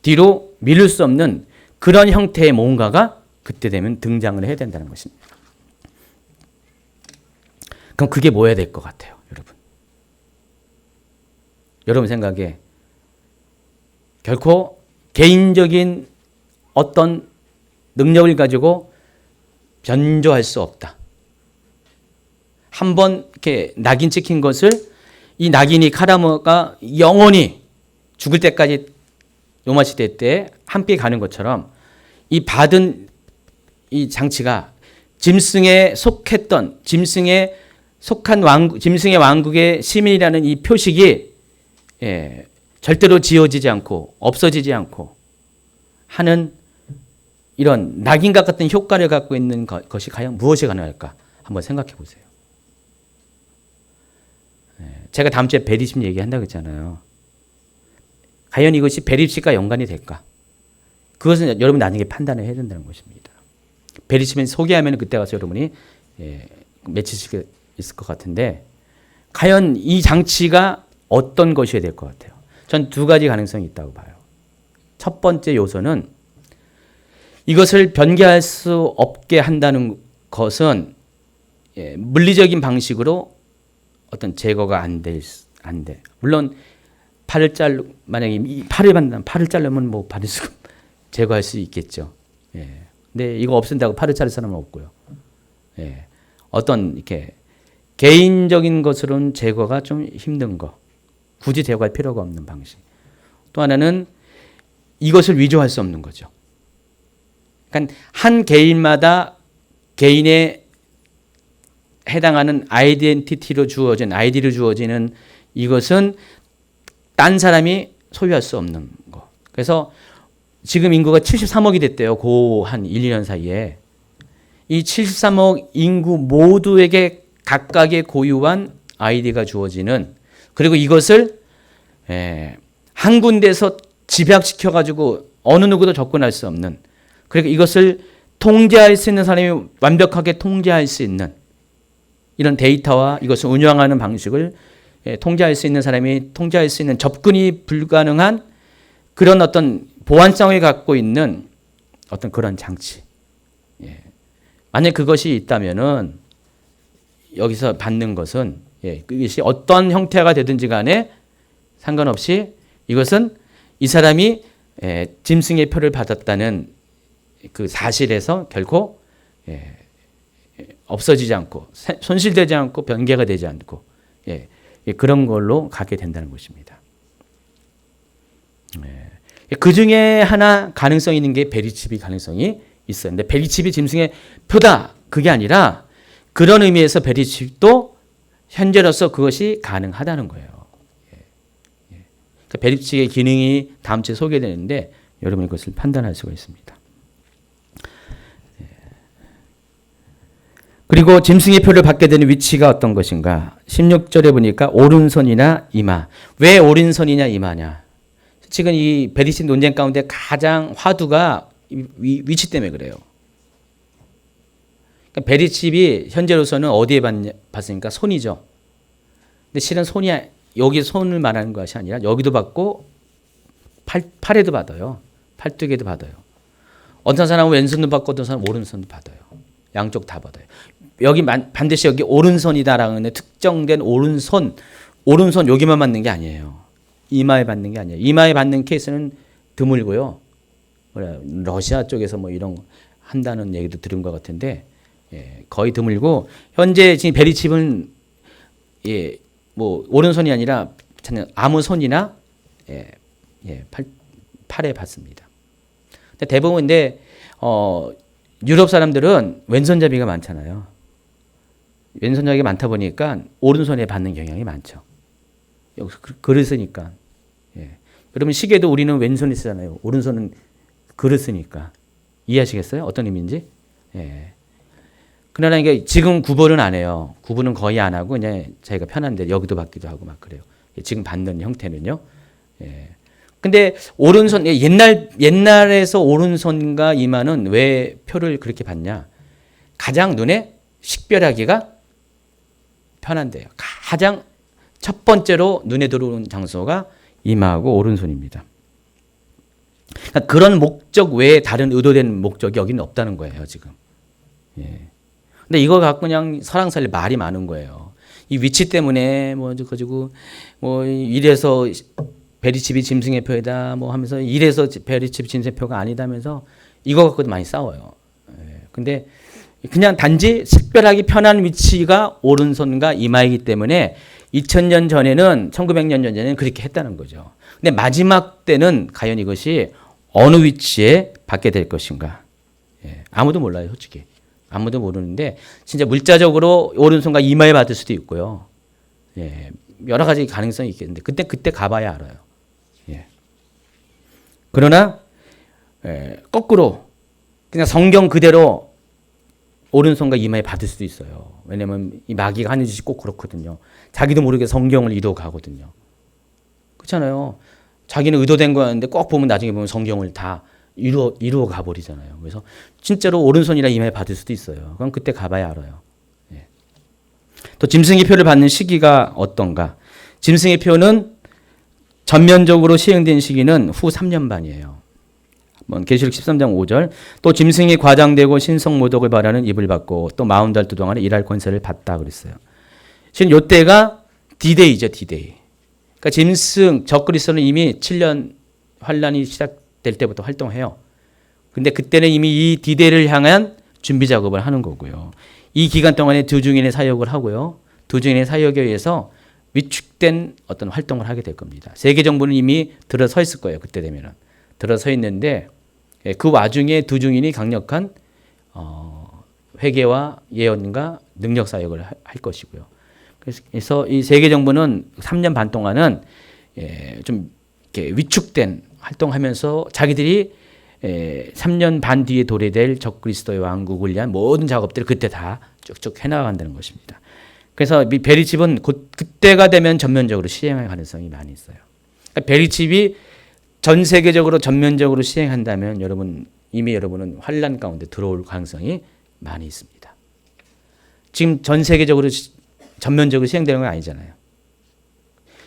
뒤로 미룰 수 없는 그런 형태의 뭔가가 그때 되면 등장을 해야 된다는 것입니다. 그럼 그게 뭐여야 될 것 같아요, 여러분? 여러분 생각에 결코 개인적인 어떤 능력을 가지고 변조할 수 없다. 한번 이렇게 낙인 찍힌 것을 이 낙인이 카라모가 영원히 죽을 때까지 로마 시대 때 함께 가는 것처럼 이 받은 이 장치가 짐승에 속했던 짐승의 속한 왕국, 짐승의 왕국의 시민이라는 이 표식이 절대로 지워지지 않고 없어지지 않고 하는 이런 낙인과 같은 효과를 갖고 있는 것이 과연 무엇이 가능할까? 한번 생각해 보세요. 제가 다음 주에 베리칩 얘기한다고 했잖아요. 과연 이것이 베리칩과 연관이 될까? 그것은 여러분 나중에 판단을 해야 된다는 것입니다. 베리칩을 소개하면 그때 가서 여러분이 맺힐 수 있을 것 같은데 과연 이 장치가 어떤 것이어야 될 것 같아요. 전 두 가지 가능성이 있다고 봐요. 첫 번째 요소는 이것을 변개할 수 없게 한다는 것은 물리적인 방식으로 어떤 제거가 안 돼. 물론 만약에 이 팔을 자르면 뭐 받을 수 제거할 수 있겠죠. 근데 이거 없앤다고 팔을 자를 사람은 없고요. 어떤 이렇게 개인적인 것으로는 제거가 좀 힘든 거. 굳이 제거할 필요가 없는 방식. 또 하나는 이것을 위조할 수 없는 거죠. 그러니까 한 개인마다 개인의 해당하는 아이덴티티로 주어진 아이디로 주어지는 이것은 딴 사람이 소유할 수 없는 거. 그래서 지금 인구가 73억이 됐대요. 한 1, 2년 사이에. 이 73억 인구 모두에게 각각의 고유한 아이디가 주어지는 그리고 이것을 한 군데서 집약시켜 가지고 어느 누구도 접근할 수 없는 그리고 이것을 통제할 수 있는 사람이 완벽하게 통제할 수 있는 이런 데이터와 이것을 운영하는 방식을 통제할 수 있는 사람이 통제할 수 있는 접근이 불가능한 그런 어떤 보안성을 갖고 있는 어떤 그런 장치. 만약 그것이 있다면은 여기서 받는 것은 그것이 어떤 형태가 되든지 간에 상관없이 이것은 이 사람이 짐승의 표를 받았다는 그 사실에서 결코 없어지지 않고 손실되지 않고 변개가 되지 않고 그런 걸로 가게 된다는 것입니다. 그 중에 하나 가능성이 있는 게 베리칩이 가능성이 있어요. 근데 베리칩이 짐승의 표다 그게 아니라 그런 의미에서 베리칩도 현재로서 그것이 가능하다는 거예요. 그러니까 베리칩의 기능이 다음 주에 소개되는데 여러분이 그것을 판단할 수가 있습니다. 그리고 짐승의 표를 받게 되는 위치가 어떤 것인가? 16절에 보니까 오른손이나 이마. 왜 오른손이냐 이마냐? 지금 이 베리칩 논쟁 가운데 가장 화두가 위치 때문에 그래요. 그러니까 베리칩이 현재로서는 어디에 받습니까? 손이죠. 근데 실은 손이 여기 손을 말하는 것이 아니라 여기도 받고 팔에도 받아요. 팔뚝에도 받아요. 어떤 사람은 왼손도 받고 어떤 사람은 오른손도 받아요. 양쪽 다 받아요. 여기 반드시 여기 오른손이다라는 특정된 오른손 여기만 받는 게 아니에요. 이마에 받는 게 아니에요. 이마에 받는 케이스는 드물고요. 러시아 쪽에서 뭐 이런 거 한다는 얘기도 들은 것 같은데 거의 드물고 현재 지금 베리칩은 뭐 오른손이 아니라 아무 손이나 팔에 받습니다. 근데 대부분 유럽 사람들은 왼손잡이가 많잖아요. 왼손잡이가 많다 보니까 오른손에 받는 경향이 많죠. 여기서 글을 쓰니까. 그러면 시계도 우리는 왼손에 쓰잖아요. 오른손은 글을 쓰니까. 이해하시겠어요? 어떤 의미인지? 그러나 이게 지금 구분은 안 해요. 구분은 거의 안 하고 그냥 자기가 편한데 여기도 받기도 하고 막 그래요. 지금 받는 형태는요. 근데 오른손 옛날에서 오른손과 이마는 왜 표를 그렇게 받냐? 가장 눈에 식별하기가 편한데요. 가장 첫 번째로 눈에 들어오는 장소가 이마하고 오른손입니다. 그러니까 그런 목적 외에 다른 의도된 목적이 여기는 없다는 거예요, 지금. 근데 이거 갖고 그냥 설왕설래 말이 많은 거예요. 이 위치 때문에 가지고 이래서 베리칩이 짐승의 표이다 뭐 하면서 이래서 베리칩이 짐승의 표가 아니다면서 이거 갖고도 많이 싸워요. 근데 그냥 단지 식별하기 편한 위치가 오른손과 이마이기 때문에 2000년 전에는 1900년 전에는 그렇게 했다는 거죠. 근데 마지막 때는 과연 이것이 어느 위치에 받게 될 것인가? 아무도 몰라요, 솔직히. 아무도 모르는데 진짜 물자적으로 오른손과 이마에 받을 수도 있고요. 예, 여러 가지 가능성이 있겠는데 그때 가봐야 알아요. 예. 그러나 거꾸로 그냥 성경 그대로 오른손과 이마에 받을 수도 있어요. 왜냐면 이 마귀가 하는 짓이 꼭 그렇거든요. 자기도 모르게 성경을 이루어 가거든요. 그렇잖아요. 자기는 의도된 거였는데 꼭 보면 나중에 보면 성경을 다 이루어 가버리잖아요. 그래서 진짜로 오른손이나 이마에 받을 수도 있어요. 그럼 그때 가봐야 알아요. 예. 또 짐승의 표를 받는 시기가 어떤가? 짐승의 표는 전면적으로 시행된 시기는 후 3년 반이에요. 계시록 13장 5절 또 짐승이 과장되고 신성모독을 바라는 입을 받고 또 40달 동안에 일할 권세를 받다 그랬어요. 지금 이때가 디데이죠. 디데이. 그러니까 짐승 적그리스도는 이미 7년 환란이 시작될 때부터 활동해요. 근데 그때는 이미 이 디데이를 향한 준비 작업을 하는 거고요. 이 기간 동안에 두 증인의 사역을 하고요. 두 증인의 사역에 의해서 위축된 어떤 활동을 하게 될 겁니다. 세계 정부는 이미 들어서 있을 거예요. 그때 되면은 들어서 있는데 그 와중에 두 증인이 강력한 회개와 예언과 능력 사역을 할 것이고요. 그래서 이 세계 정부는 3년 반 동안은 좀 이렇게 위축된 활동하면서 자기들이 3년 반 뒤에 도래될 적그리스도의 왕국을 위한 모든 작업들을 그때 다 쭉쭉 해나간다는 것입니다. 그래서 이 베리칩은 그때가 되면 전면적으로 시행할 가능성이 많이 있어요. 그러니까 베리칩이 전 세계적으로 전면적으로 시행한다면 이미 여러분은 환란 가운데 들어올 가능성이 많이 있습니다. 지금 전 세계적으로 전면적으로 시행되는 건 아니잖아요.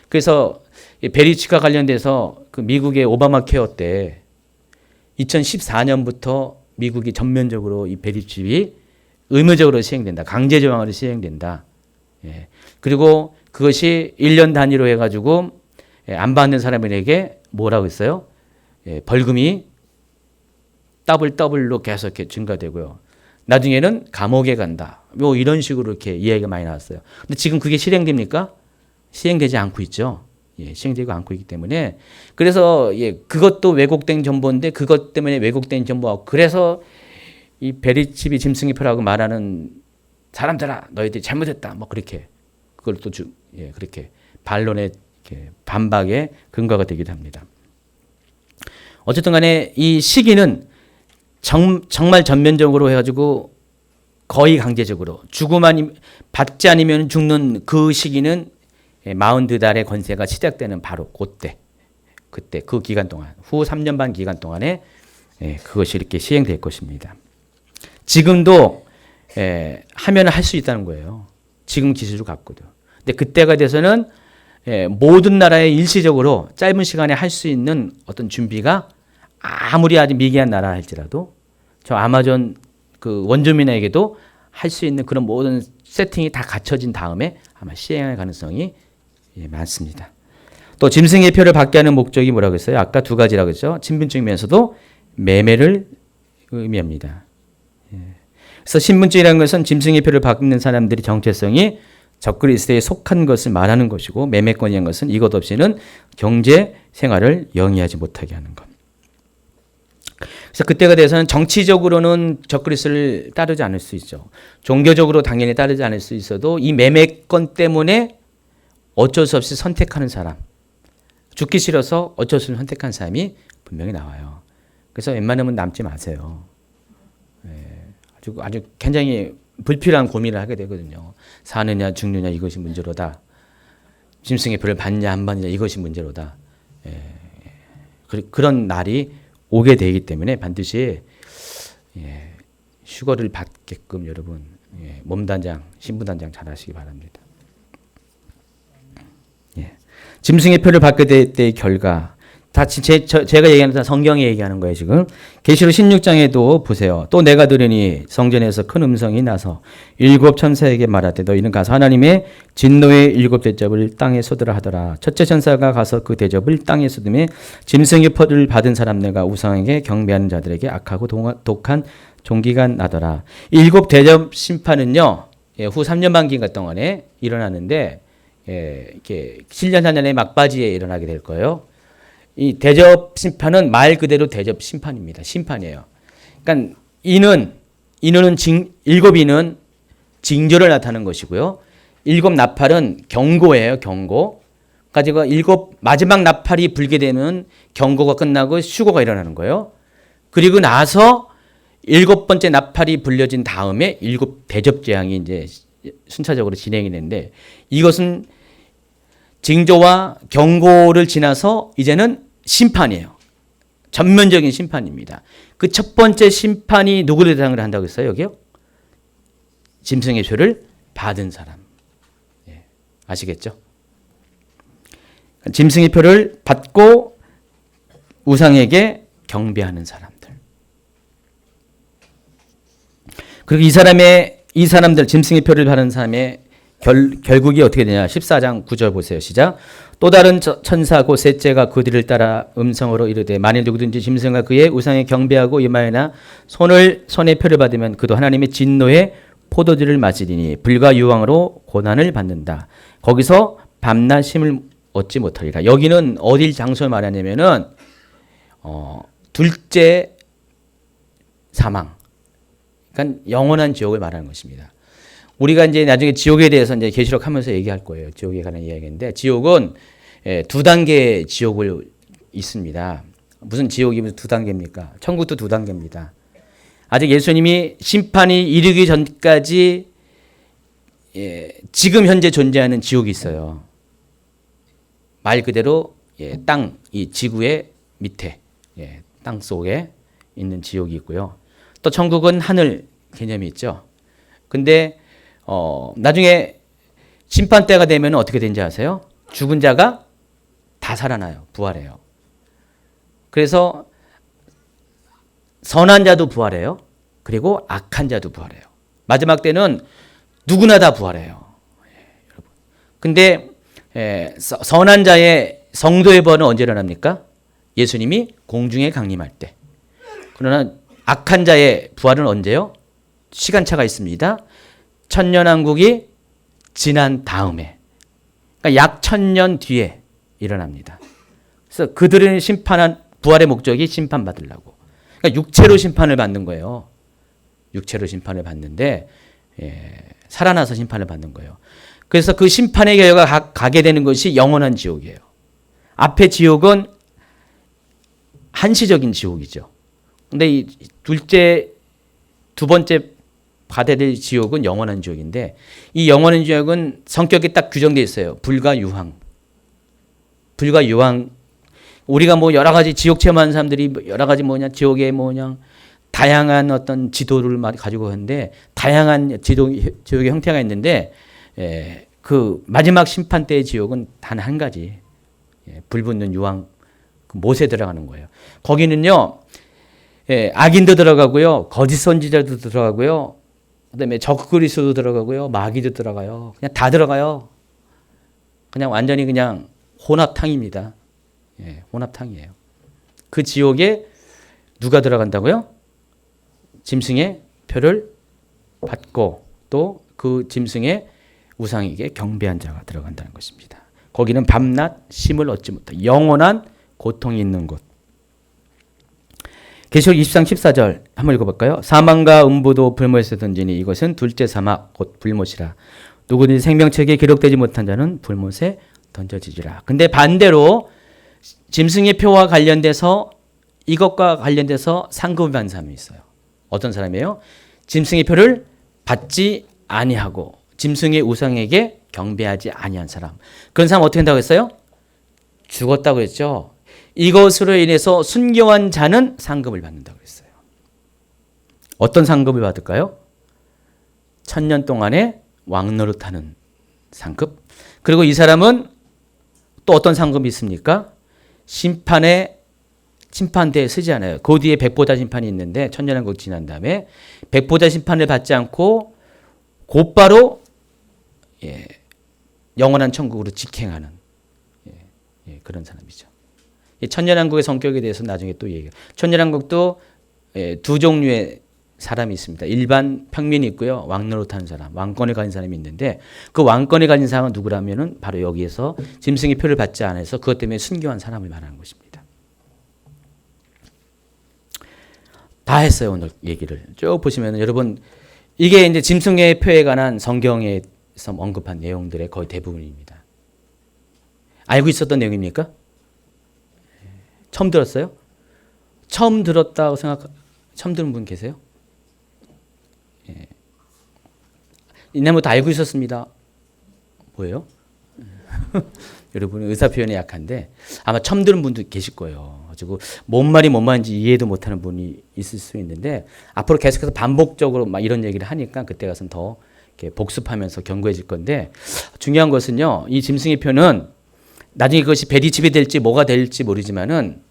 그래서 베리칩과 관련돼서 그 미국의 오바마 케어 때 2014년부터 미국이 전면적으로 이 베리칩이 의무적으로 시행된다. 강제 조항으로 시행된다. 예. 그리고 그것이 1년 단위로 해가지고 안 받는 사람에게 뭐라고 했어요? 벌금이 더블로 계속 이렇게 증가되고요. 나중에는 감옥에 간다. 뭐 이런 식으로 이렇게 이야기가 많이 나왔어요. 근데 지금 그게 실행됩니까? 시행되지 않고 있죠. 예, 시행되고 않고 있기 때문에 그래서 그것도 왜곡된 정보인데 그것 때문에 왜곡된 정보하고 그래서 이 베리칩이 짐승의 표라고 말하는 사람들아 너희들이 잘못했다. 뭐 그렇게 그걸 또 그렇게 반론의 반박의 근거가 되기도 합니다. 어쨌든 간에 이 시기는 정말 전면적으로 해가지고 거의 강제적으로 받지 않으면 죽는 그 시기는 42달의 권세가 시작되는 바로 그때 그 기간 동안 후 3년 반 기간 동안에 그것이 이렇게 시행될 것입니다. 지금도 하면 할 수 있다는 거예요. 지금 기술을 갖고도. 근데 그때가 돼서는 모든 나라에 일시적으로 짧은 시간에 할 수 있는 어떤 준비가 아무리 아주 미개한 나라 할지라도 저 아마존 그 원주민에게도 할 수 있는 그런 모든 세팅이 다 갖춰진 다음에 아마 시행할 가능성이 많습니다. 또 짐승의 표를 받게 하는 목적이 뭐라고 했어요? 아까 두 가지라고 했죠. 신분증이면서도 매매를 의미합니다. 그래서 신분증이라는 것은 짐승의 표를 받는 사람들이 정체성이 적그리스도에 속한 것을 말하는 것이고 매매권이라는 것은 이것 없이는 경제 생활을 영위하지 못하게 하는 것. 그래서 그때가 돼서는 정치적으로는 적그리스도를 따르지 않을 수 있죠. 종교적으로 당연히 따르지 않을 수 있어도 이 매매권 때문에 어쩔 수 없이 선택하는 사람, 죽기 싫어서 어쩔 수 없이 선택한 사람이 분명히 나와요. 그래서 웬만하면 남지 마세요. 아주 굉장히 불필요한 고민을 하게 되거든요. 사느냐 죽느냐 이것이 문제로다. 짐승의 표를 받냐 안 받느냐 이것이 문제로다. 그런 날이 오게 되기 때문에 반드시 휴거를 받게끔 여러분 몸단장, 신부단장 잘 하시기 바랍니다. 짐승의 표를 받게 될 때의 결과 다 제가 얘기하는 다 성경이 얘기하는 거예요. 지금 계시록 16장에도 보세요. 또 내가 들으니 성전에서 큰 음성이 나서 일곱 천사에게 말하되 너희는 가서 하나님의 진노의 일곱 대접을 땅에 쏟으라 하더라. 첫째 천사가 가서 그 대접을 땅에 쏟음에 짐승의 표를 받은 사람들과 우상에게 경배하는 자들에게 악하고 독한 종기가 나더라. 일곱 대접 심판은요 후 3년 반 기간 동안에 일어나는데 이렇게 7년 4년의 막바지에 일어나게 될 거예요. 이 대접 심판은 말 그대로 대접 심판입니다. 심판이에요. 그러니까 인은 일곱이는 징조를 나타내는 것이고요. 일곱 나팔은 경고예요. 경고. 가지고 일곱 마지막 나팔이 불게 되면 경고가 끝나고 휴거가 일어나는 거예요. 그리고 나서 일곱 번째 나팔이 불려진 다음에 일곱 대접 재앙이 이제 순차적으로 진행이 되는데 이것은 징조와 경고를 지나서 이제는 심판이에요. 전면적인 심판입니다. 그 첫 번째 심판이 누구를 대상으로 한다고 했어요? 여기요? 짐승의 표를 받은 사람. 예, 아시겠죠? 짐승의 표를 받고 우상에게 경배하는 사람들. 그리고 이 사람들 짐승의 표를 받은 사람의 결국이 어떻게 되냐? 14장 9절 보세요. 시작. 또 다른 천사 곧 셋째가 그들을 따라 음성으로 이르되 만일 누구든지 짐승과 그의 우상에 경배하고 이마에나 손에 표를 받으면 그도 하나님의 진노의 포도주를 마시리니 불과 유황으로 고난을 받는다. 거기서 밤낮 쉼을 얻지 못하리라. 여기는 어딜 장소를 말하냐면은 둘째 사망. 그러니까 영원한 지옥을 말하는 것입니다. 우리가 이제 나중에 지옥에 대해서 이제 계시록 하면서 얘기할 거예요. 지옥에 관한 이야기인데 지옥은 두 단계의 지옥을 있습니다. 무슨 지옥이 무슨 두 단계입니까? 천국도 두 단계입니다. 아직 예수님이 심판이 이르기 전까지 지금 현재 존재하는 지옥이 있어요. 말 그대로 땅, 이 지구의 밑에 땅 속에 있는 지옥이 있고요. 또 천국은 하늘 개념이 있죠. 근데 나중에 심판 때가 되면 어떻게 되는지 아세요? 죽은 자가 다 살아나요. 부활해요. 그래서 선한 자도 부활해요. 그리고 악한 자도 부활해요. 마지막 때는 누구나 다 부활해요. 근데 선한 자의 성도의 부활은 언제 일어납니까? 예수님이 공중에 강림할 때. 그러나 악한 자의 부활은 언제요? 시간차가 있습니다. 천년왕국이 지난 다음에, 그러니까 약 1000년 뒤에 일어납니다. 그래서 그들은 부활의 목적이 심판받으려고. 그러니까 육체로 심판을 받는 거예요. 육체로 심판을 받는데 살아나서 심판을 받는 거예요. 그래서 그 심판의 결과가 가게 되는 것이 영원한 지옥이에요. 앞에 지옥은 한시적인 지옥이죠. 근데 이 두 번째 받아야 될 지옥은 영원한 지옥인데 이 영원한 지옥은 성격이 딱 규정되어 있어요. 불과 유황. 불과 유황. 우리가 뭐 여러 가지 지옥 체험하는 사람들이 여러 가지 지옥에 다양한 어떤 지도를 가지고 하는데 다양한 지옥의 형태가 있는데 그 마지막 심판 때의 지옥은 단 한 가지. 불 붙는 유황 못에 들어가는 거예요. 거기는요. 악인도 들어가고요. 거짓 선지자도 들어가고요. 그다음에 적그리스도 들어가고요. 마귀도 들어가요. 그냥 다 들어가요. 그냥 완전히 그냥 혼합탕입니다. 혼합탕이에요. 그 지옥에 누가 들어간다고요? 짐승의 표를 받고 또 그 짐승의 우상에게 경배한 자가 들어간다는 것입니다. 거기는 밤낮 쉼을 얻지 못한 영원한 고통이 있는 곳. 계시록 20장 14절 한번 읽어볼까요? 사망과 음부도 불못에서 던지니 이것은 둘째 사막 곧 불못이라. 누구든지 생명책에 기록되지 못한 자는 불못에 던져지리라. 근데 반대로 짐승의 표와 관련돼서 이것과 관련돼서 상급을 받는 사람이 있어요. 어떤 사람이에요? 짐승의 표를 받지 아니하고 짐승의 우상에게 경배하지 아니한 사람. 그런 사람 어떻게 한다고 했어요? 죽었다고 했죠. 이것으로 인해서 순교한 자는 상급을 받는다고 했어요. 어떤 상급을 받을까요? 1000년 동안의 왕노릇하는 상급. 그리고 이 사람은 또 어떤 상급이 있습니까? 심판대에 서지 않아요. 그 뒤에 백보자 심판이 있는데 천년왕국 지난 다음에 백보자 심판을 받지 않고 곧바로 영원한 천국으로 직행하는 그런 사람이죠. 천년왕국의 성격에 대해서 나중에 또 얘기해요. 천년왕국도 두 종류의 사람이 있습니다. 일반 평민이 있고요. 왕노릇하는 사람, 왕권을 가진 사람이 있는데 그 왕권을 가진 사람은 누구라면은 바로 여기에서 짐승의 표를 받지 않아서 그것 때문에 순교한 사람을 말하는 것입니다. 다 했어요. 오늘 얘기를 쭉 보시면 여러분 이게 이제 짐승의 표에 관한 성경에서 언급한 내용들의 거의 대부분입니다. 알고 있었던 내용입니까? 처음 들었어요? 처음 들었다고 처음 들은 분 계세요? 예. 옛날부터 알고 있었습니다. 뭐예요? 여러분 의사 표현이 약한데 아마 처음 들은 분도 계실 거예요. 가지고 뭔 말인지 이해도 못하는 분이 있을 수 있는데 앞으로 계속해서 반복적으로 막 이런 얘기를 하니까 그때 가서는 더 이렇게 복습하면서 견고해질 건데 중요한 것은요. 이 짐승의 표는 나중에 그것이 베리집이 될지 뭐가 될지 모르지만은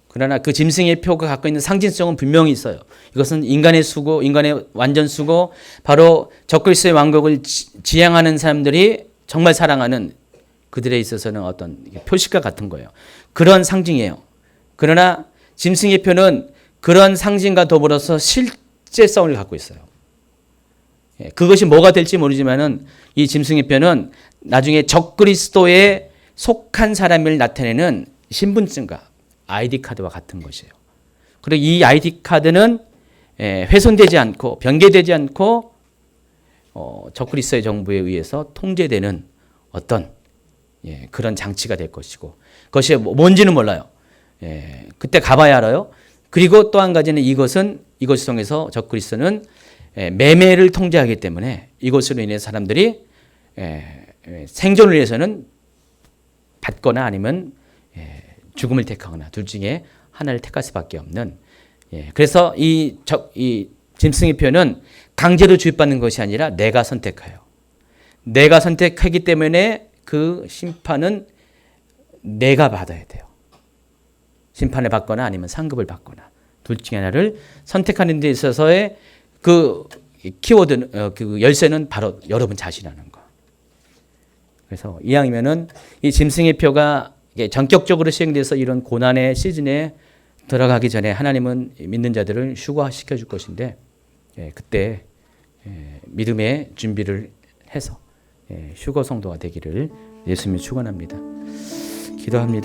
그러나 그 짐승의 표가 갖고 있는 상징성은 분명히 있어요. 이것은 인간의 수고, 인간의 완전 수고, 바로 적그리스도의 왕국을 지향하는 사람들이 정말 사랑하는 그들에 있어서는 어떤 표식과 같은 거예요. 그런 상징이에요. 그러나 짐승의 표는 그런 상징과 더불어서 실제성을 갖고 있어요. 그것이 뭐가 될지 모르지만은 이 짐승의 표는 나중에 적그리스도에 속한 사람을 나타내는 신분증과 아이디 카드와 같은 것이에요. 그리고 이 아이디 카드는 훼손되지 않고 변개되지 않고 적그리스도의 정부에 의해서 통제되는 어떤 그런 장치가 될 것이고 그것이 뭔지는 몰라요. 그때 가봐야 알아요. 그리고 또 한 가지는 이것을 통해서 적그리스도는 매매를 통제하기 때문에 이것으로 인해 사람들이 생존을 위해서는 받거나 아니면 죽음을 택하거나 둘 중에 하나를 택할 수밖에 없는 그래서 이 짐승의 표는 강제로 주입받는 것이 아니라 내가 선택해요. 내가 선택하기 때문에 그 심판은 내가 받아야 돼요. 심판을 받거나 아니면 상급을 받거나 둘 중에 하나를 선택하는 데 있어서의 그 키워드, 그 열쇠는 바로 여러분 자신이라는 거. 그래서 이왕이면은 이 짐승의 표가 전격적으로 시행돼서 이런 고난의 시즌에 들어가기 전에 하나님은 믿는 자들을 휴가시켜 줄 것인데 그때 믿음의 준비를 해서 휴거 성도가 되기를 예수님이 축원합니다. 기도합니다.